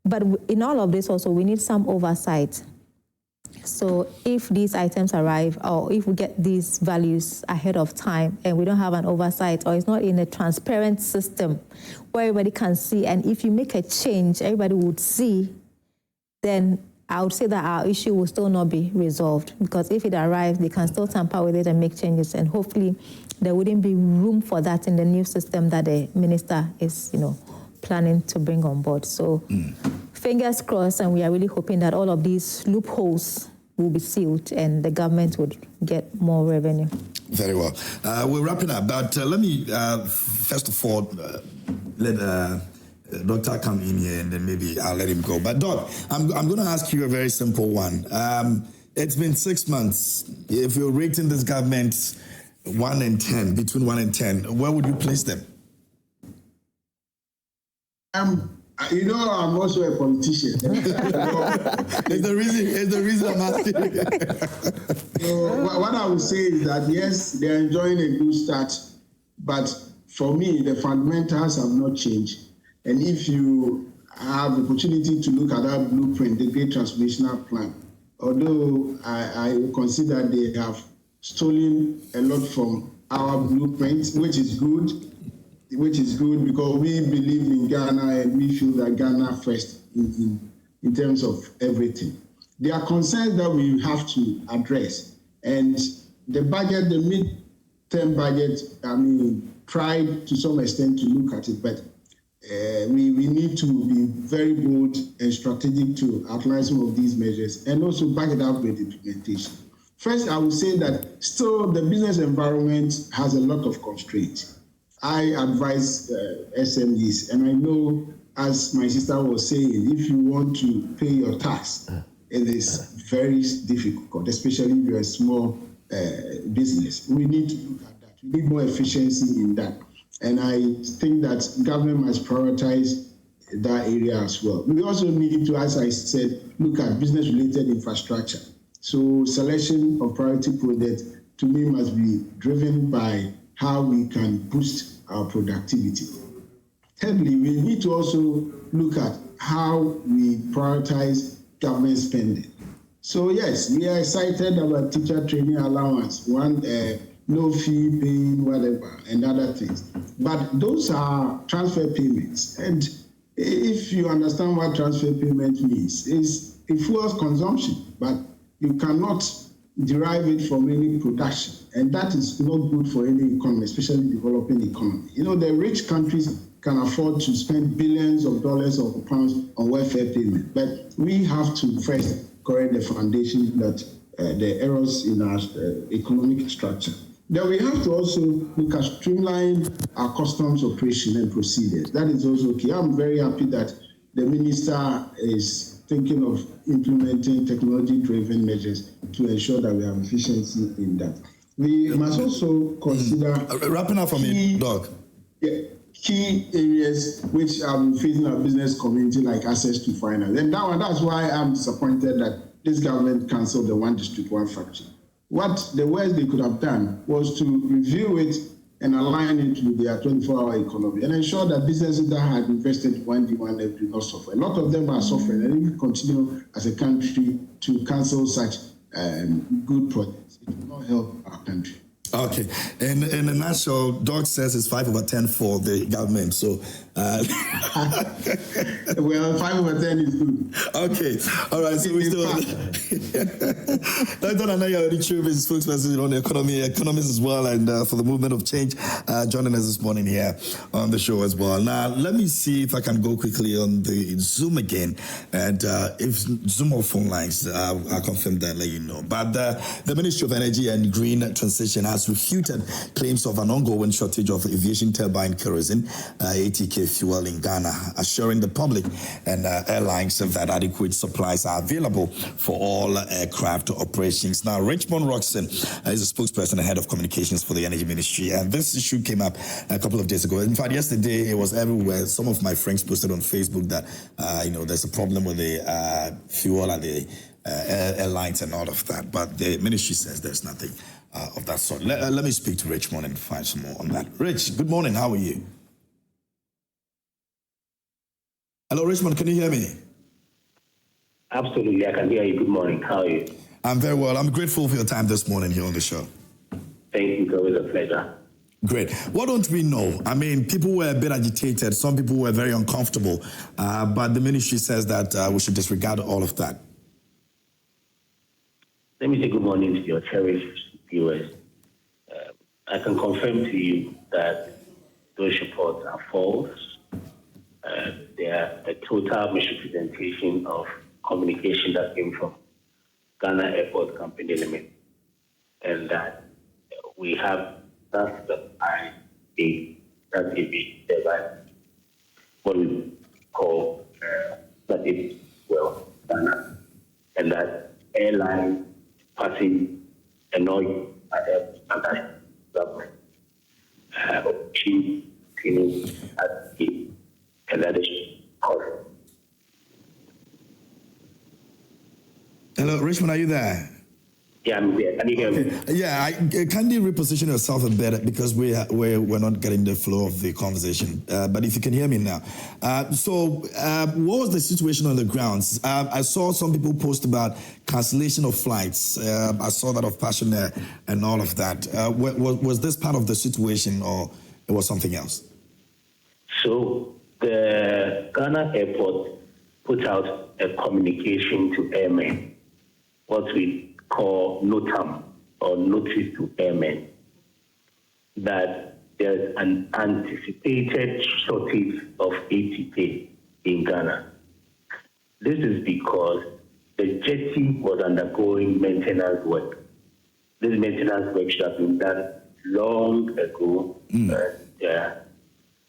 But in all of this also, we need some oversight. So if these items arrive, or if we get these values ahead of time and we don't have an oversight, or it's not in a transparent system where everybody can see, and if you make a change, everybody would see, then I would say that our issue will still not be resolved, because if it arrives, they can still tamper with it and make changes, and hopefully there wouldn't be room for that in the new system that the minister is, planning to bring on board. So fingers crossed, and we are really hoping that all of these loopholes will be sealed and the government would get more revenue. Very well. We're wrapping up, but let me, first of all, let Doctor come in here, and then maybe I'll let him go. But Doc, I'm going to ask you a very simple one. It's been 6 months. If you're rating this government 1 and 10, between 1 and 10, where would you place them? I'm also a politician. It's the reason I'm asking. So what I would say is that, yes, they're enjoying a good start, but for me, the fundamentals have not changed. And if you have the opportunity to look at that blueprint, the Great Transformational Plan, although I consider they have stolen a lot from our blueprint, which is good because we believe in Ghana and we feel that Ghana first in terms of everything. There are concerns that we have to address, and the budget, the mid-term budget, tried to some extent to look at it, but we need to be very bold and strategic to outline some of these measures and also back it up with implementation. First, I would say that still the business environment has a lot of constraints. I advise SMEs, and I know, as my sister was saying, if you want to pay your tax, it is very difficult, especially if you're a small business. We need to look at that. We need more efficiency in that. And I think that government must prioritize that area as well. We also need to, as I said, look at business-related infrastructure. So selection of priority projects, to me, must be driven by how we can boost our productivity. Thirdly, we need to also look at how we prioritize government spending. So yes, we are excited about teacher training allowance, no fee paying, whatever, and other things. But those are transfer payments. And if you understand what transfer payment means, it fuels consumption, but you cannot derive it from any production. And that is not good for any economy, especially developing economy. You know, the rich countries can afford to spend billions of dollars or pounds on welfare payment. But we have to first correct the foundation that the errors in our economic structure. Then we have to also look at streamline our customs operation and procedures. That is also key. I'm very happy that the minister is thinking of implementing technology-driven measures to ensure that we have efficiency in that. We must also consider wrapping up for me, Doc. Key areas which are facing our business community, like access to finance. And that's why I'm disappointed that this government cancelled the one district, one factory. What the worst they could have done was to review it and align it with their 24-hour economy and ensure that businesses that had invested one demand do not suffer. A lot of them are suffering, and if we continue as a country to cancel such good projects, it will not help our country. Okay. In a nutshell, Doc says it's 5/10 for the government. So, well, 5/10 is good. Okay. All right. So we still. Dr. Anaya Odichube is spokesperson on the economists as well, and for the movement of change, joining us this morning here on the show as well. Now, let me see if I can go quickly on the Zoom again, and if Zoom or phone lines, I'll confirm that and let you know. But the Ministry of Energy and Green Transition has refuted claims of an ongoing shortage of aviation turbine kerosene, ATK fuel in Ghana, assuring the public and airlines that adequate supplies are available for all aircraft operations. Now, Richmond Roxon is a spokesperson and head of communications for the Energy Ministry, and this issue came up a couple of days ago. In fact, yesterday it was everywhere. Some of my friends posted on Facebook that there's a problem with the fuel and the airlines and all of that, but the ministry says there's nothing of that sort. Let me speak to Richmond and find some more on that. Rich, good morning. How are you? Hello, Richmond. Can you hear me? Absolutely, I can hear you. Good morning. How are you? I'm very well. I'm grateful for your time this morning here on the show. Thank you. It's always a pleasure. Great. What don't we know? I mean, people were a bit agitated. Some people were very uncomfortable. But the ministry says that we should disregard all of that. Let me say good morning to your cherished viewers. I can confirm to you that those reports are false. They are a total misrepresentation of communication that came from Ghana Airport Company Limited, and that we have not supplied a device, what we call that it's well Ghana, and that airline passing annoyed by the government chief at the additional cost. Hello, Richmond, are you there? Yeah, I'm there. Can you hear me? Yeah, can you reposition yourself a bit because we're not getting the flow of the conversation. But if you can hear me now. What was the situation on the grounds? I saw some people post about cancellation of flights. I saw that of Passion Air and all of that. Was this part of the situation or it was something else? So the Ghana Airport put out a communication to airmen, what we call NOTAM, or Notice to Airmen, that there's an anticipated shortage of ATP in Ghana. This is because the jetty was undergoing maintenance work. This maintenance work should have been done long ago,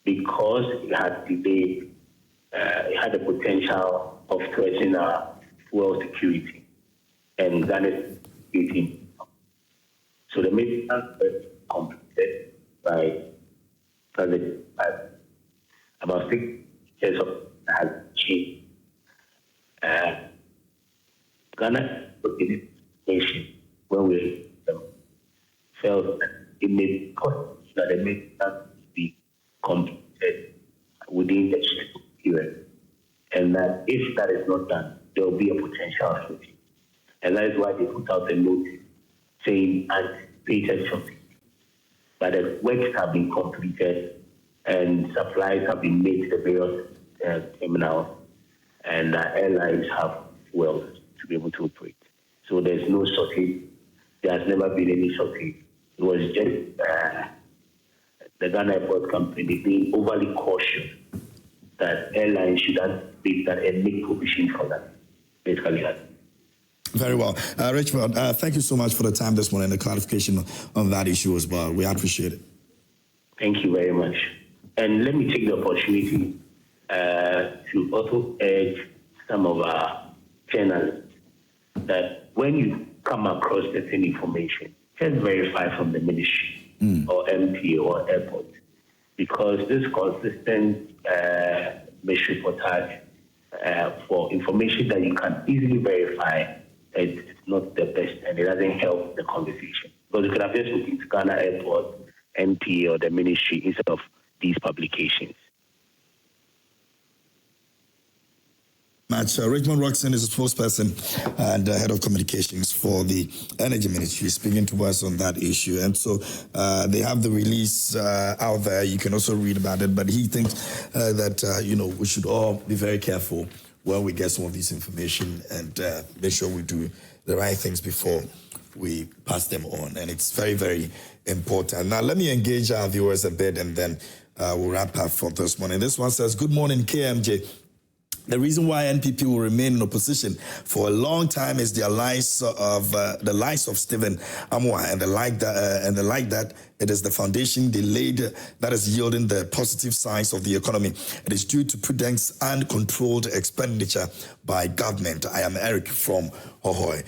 because it had delayed, it had the potential of threatening our fuel security and Ghana's security. So the maintenance work completed by about 6 years of has changed. Ghana was in this situation when we felt that it may cost that the maintenance be completed within the scheduled period, and that if that is not done, there will be a potential shortage. And that is why they put out a notice saying anticipated shortage. But the works have been completed and supplies have been made to the various terminals, and airlines have fuel to be able to operate. So there's no shortage. There has never been any shortage. It was just the Ghana Airport Company being overly cautious that airlines should anticipate that and make provision for that. Basically, that. Very well. Richmond, thank you so much for the time this morning, the clarification on that issue as well. We appreciate it. Thank you very much. And let me take the opportunity to also urge some of our journalists that when you come across certain information, just verify from the ministry or MP or airport, because this consistent misreportage for information that you can easily verify, it's not the best, and it doesn't help the conversation. Because you could have just looked into Ghana Airport, MP, or the ministry instead of these publications. Richmond Roxon is a spokesperson and head of communications for the Energy Ministry, speaking to us on that issue. And so they have the release out there. You can also read about it. But he thinks that, we should all be very careful when we get some of this information and make sure we do the right things before we pass them on. And it's very, very important. Now, let me engage our viewers a bit, and then we'll wrap up for this morning. This one says, good morning, KMJ. The reason why NPP will remain in opposition for a long time is the lies of Stephen Amwa and the like that it is the foundation they laid that is yielding the positive signs of the economy. It is due to prudence and controlled expenditure by government. I am Eric from Hohoi.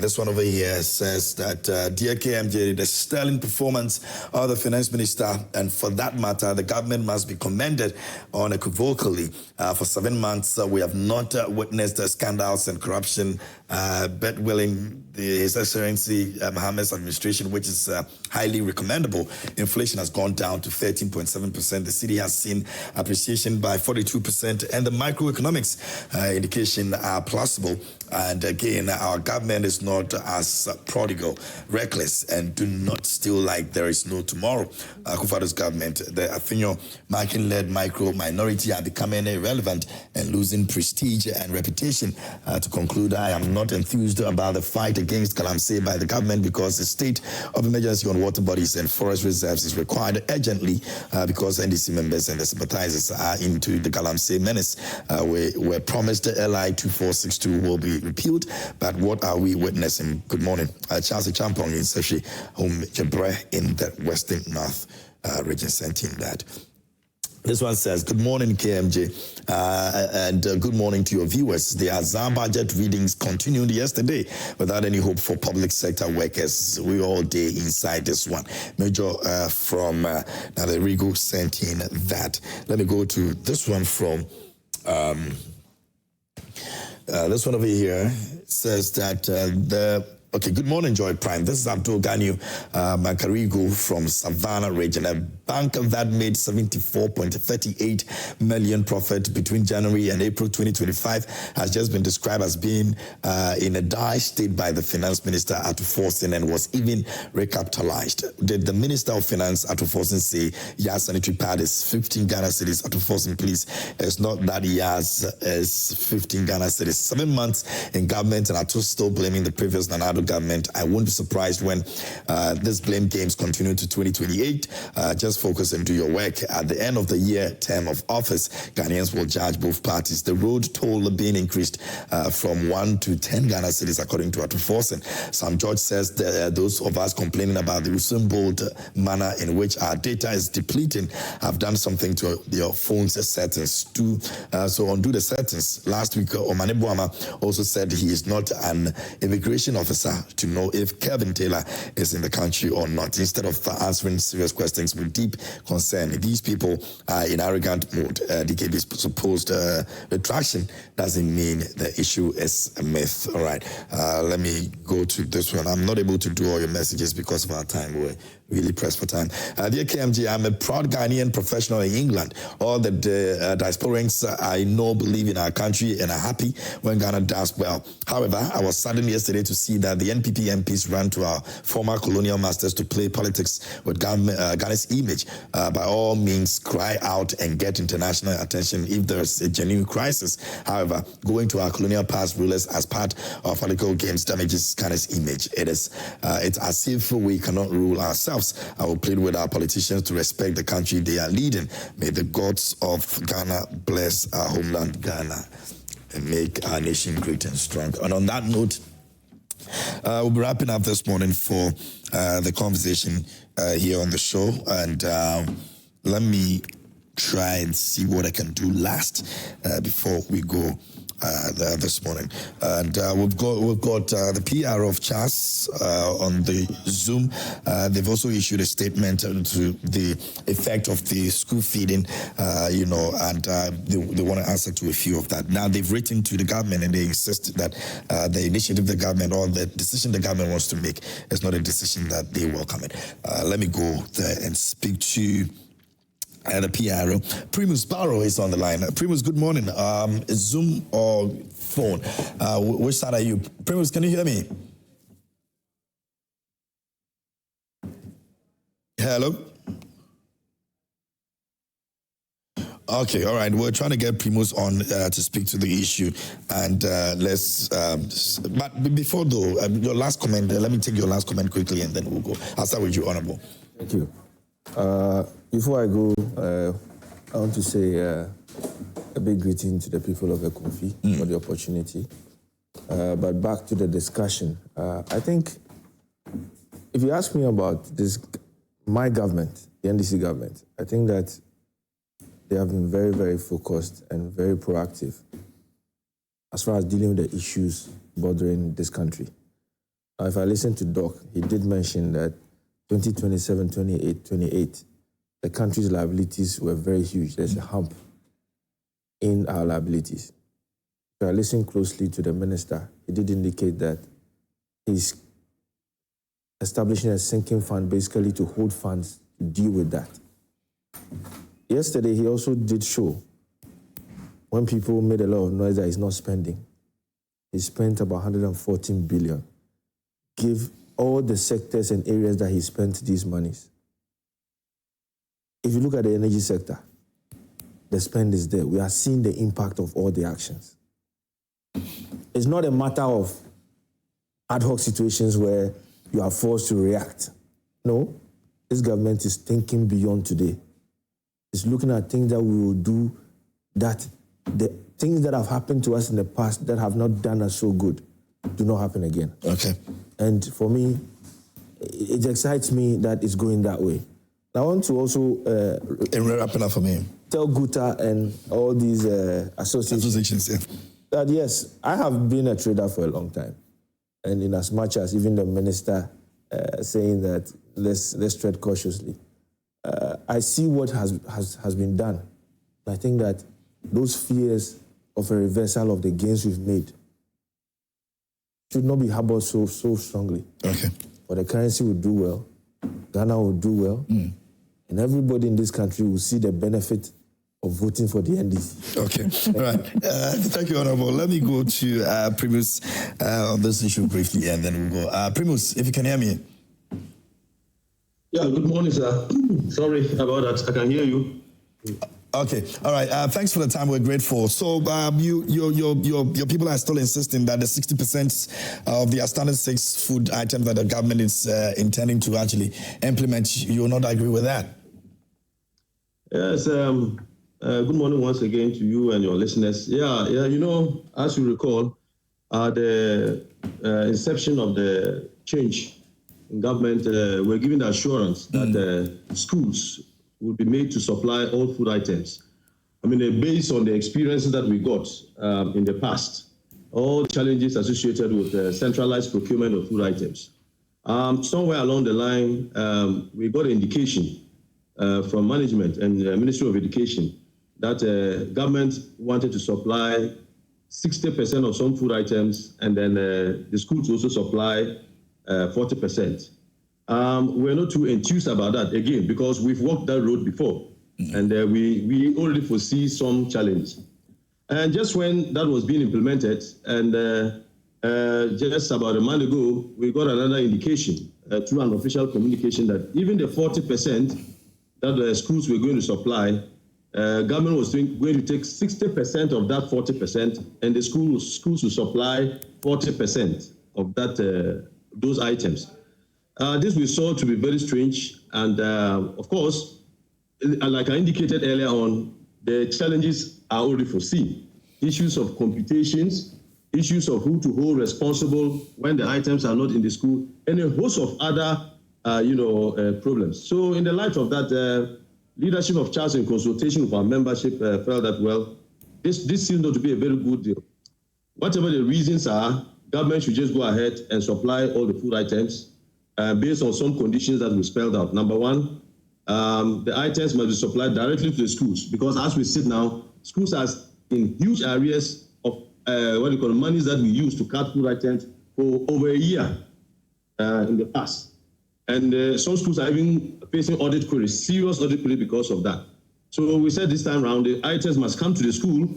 This one over here says that, dear KMJ, the sterling performance of the finance minister, and for that matter, the government must be commended unequivocally. For 7 months, we have not witnessed scandals and corruption, bedwelling His Excellency Mohammed's administration, which is highly recommendable. Inflation has gone down to 13.7%. The city has seen appreciation by 42%, and the microeconomics indication are plausible. And again, our government is not as prodigal, reckless, and do not steal like there is no tomorrow. Akufado's government, the Afinyo market-led micro-minority are becoming irrelevant and losing prestige and reputation. To conclude, I am not enthused about the fight against Galamsey by the government because the state of emergency on water bodies and forest reserves is required urgently because NDC members and the sympathizers are into the Galamsey menace. We were promised the LI 2462 will be repealed, but what are we witnessing? Good morning. Charles Champong in Seshi, home Jebre in the Western North region, sent in that. This one says, good morning, KMJ, and good morning to your viewers. The Azam budget readings continued yesterday without any hope for public sector workers. We all day inside this one. Major from Nalerigo sent in that. Let me go to this one from this one over here. Says that Okay, good morning, Joy Prime. This is Abdul Ganyu Makarigo from Savannah region. A bank that made 74.38 million profit between January and April 2025 has just been described as being in a dire state by the Finance Minister Atuforsen and was even recapitalized. Did the Minister of Finance Atuforsen say Yas sanitary pad is 15 Ghana cedis? Atuforsen, please. It's not that Yas is 15 Ghana cedis. 7 months in government and Atu still blaming the previous Nanado Addo government. I won't be surprised when this blame games continue to 2028. Just focus and do your work. At the end of the year term of office, Ghanaians will judge both parties. The road toll being increased from 1 to 10 Ghana cedis, according to Arthur Forsen. Sam George says those of us complaining about the Usain Bolt manner in which our data is depleting have done something to your phone's settings too. So undo the settings. Last week, Omane Boama also said he is not an immigration officer to know if Kevin Taylor is in the country or not. Instead of answering serious questions with deep concern, these people are in arrogant mode. DKB's supposed retraction doesn't mean the issue is a myth. All right, let me go to this one. I'm not able to do all your messages because of our time. We're really pressed for time. Dear KMG, I'm a proud Ghanaian professional in England. All the diasporans I know believe in our country and are happy when Ghana does well. However, I was saddened yesterday to see that the NPP MPs ran to our former colonial masters to play politics with Ghana's image. By all means, cry out and get international attention if there's a genuine crisis. However, going to our colonial past rulers as part of political games damages Ghana's image. It's as if we cannot rule ourselves. I will plead with our politicians to respect the country they are leading. May the gods of Ghana bless our homeland, Ghana, and make our nation great and strong. And on that note, we'll be wrapping up this morning for the conversation here on the show. And let me try and see what I can do last before we go this morning. And we've got the PR of CHAS on the Zoom. They've also issued a statement to the effect of the school feeding, and they want to answer to a few of that. Now, they've written to the government and they insist that the initiative the government or the decision the government wants to make is not a decision that they welcome it. Let me go there and speak to the PRO. Primus Barrow is on the line. Primus, good morning. Zoom or phone? Which side are you? Primus, can you hear me? Hello? Okay, all right. We're trying to get Primus on to speak to the issue. And let's... but before, though, your last comment, let me take your last comment quickly and then we'll go. I'll start with you, Honorable. Thank you. Before I go, I want to say a big greeting to the people of Ekow for the opportunity. But back to the discussion. I think if you ask me about this, my government, the NDC government, I think that they have been very, very focused and very proactive as far as dealing with the issues bothering this country. Now, if I listen to Doc, he did mention that 2027, 28, the country's liabilities were very huge. There's a hump in our liabilities. If I listen closely to the minister, he did indicate that he's establishing a sinking fund basically to hold funds to deal with that. Yesterday, he also did show when people made a lot of noise that he's not spending. He spent about 114 billion. Give all the sectors and areas that he spent these monies. If you look at the energy sector, the spend is there. We are seeing the impact of all the actions. It's not a matter of ad hoc situations where you are forced to react. No, this government is thinking beyond today. It's looking at things that we will do, that the things that have happened to us in the past that have not done us so good do not happen again. Okay. And for me, it excites me that it's going that way. I want to also wrapping up for me. Tell Guta and all these associations that yes, I have been a trader for a long time, and in as much as even the minister saying that let's tread cautiously, I see what has been done. I think that those fears of a reversal of the gains we've made should not be harbored so strongly. Okay. But the currency will do well, Ghana will do well, and everybody in this country will see the benefit of voting for the NDC. Okay, all right. Thank you, Honorable. Let me go to Primus on this issue briefly, and then we'll go. Primus, if you can hear me. Yeah, good morning, sir. Sorry about that. I can hear you. Okay, all right. Thanks for the time. We're grateful. So, your people are still insisting that the 60% of the outstanding 6 food items that the government is intending to actually implement, you will not agree with that? Yes. Good morning once again to you and your listeners. Yeah. You know, as you recall, the inception of the change in government, we're given the assurance that schools will be made to supply all food items. I mean, based on the experiences that we got in the past, all the challenges associated with centralized procurement of food items. Somewhere along the line, we got an indication from management and Ministry of Education that government wanted to supply 60% of some food items, and then the schools also supply 40%. We're not too enthused about that, again, because we've walked that road before, and we already foresee some challenge. And just when that was being implemented, and just about a month ago, we got another indication through an official communication that even the 40% that the schools were going to supply, government was going to take 60% of that 40%, and the schools will supply 40% of that those items. This we saw to be very strange, and of course, like I indicated earlier on, the challenges are already foreseen. Issues of computations, issues of who to hold responsible when the items are not in the school, and a host of other problems. So in the light of that, leadership of Charles in consultation with our membership felt that, well, this seems not to be a very good deal. Whatever the reasons are, government should just go ahead and supply all the food items based on some conditions that we spelled out. Number one, the items must be supplied directly to the schools, because as we sit now, schools are in huge areas of monies that we use to cut food items for over a year in the past. And some schools are even facing audit queries, serious audit queries because of that. So we said this time around, the items must come to the school.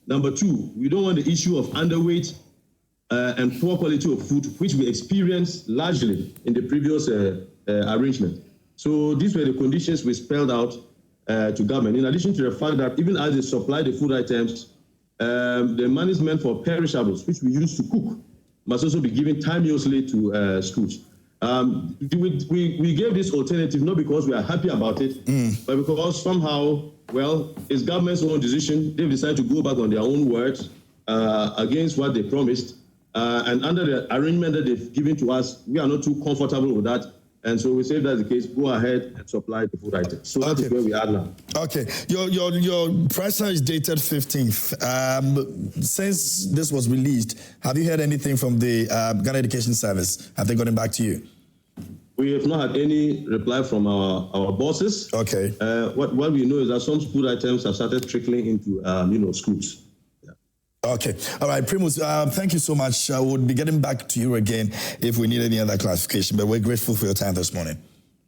Number two, we don't want the issue of underweight and poor quality of food, which we experienced largely in the previous arrangement. So these were the conditions we spelled out to government. In addition to the fact that even as they supply the food items, the management for perishables, which we use to cook, must also be given timeously to schools. We gave this alternative not because we are happy about it, but because somehow, well, it's government's own decision. They've decided to go back on their own words against what they promised. And under the arrangement that they've given to us, we are not too comfortable with that. And so we say if that's the case, go ahead and supply the food items. So that is where we are now. Okay. Your press is dated 15th. Since this was released, have you heard anything from the Ghana Education Service? Have they gotten back to you? We have not had any reply from our bosses. Okay. What we know is that some food items have started trickling into schools. Okay. All right, Primus, thank you so much. We'll be getting back to you again if we need any other clarification, but we're grateful for your time this morning.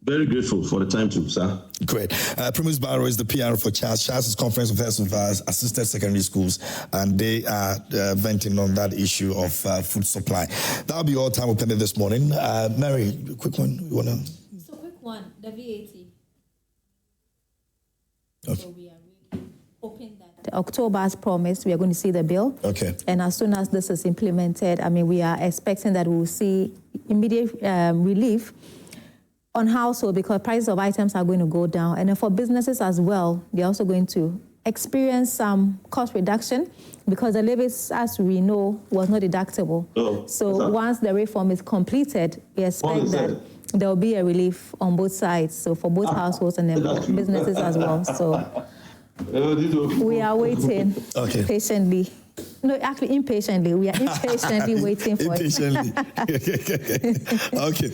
Very grateful for the time too, sir. Great. Primus Barrow is the PR for Charles. Charles is Conference of Heads of Assisted Secondary Schools, and they are venting on that issue of food supply. That'll be all time we'll spend this morning. Mary, quick one. You want to? So quick one, the VAT. Okay. So we are really hoping that October, as promised, we are going to see the bill. Okay. And as soon as this is implemented, I mean, we are expecting that we will see immediate relief on household, because prices of items are going to go down. And then for businesses as well, they're also going to experience some cost reduction, because the levies, as we know, was not deductible. So once the reform is completed, we expect that there will be a relief on both sides, so for both households and then businesses as well. So we are waiting patiently. No, actually, impatiently. We are impatiently waiting for it. Okay.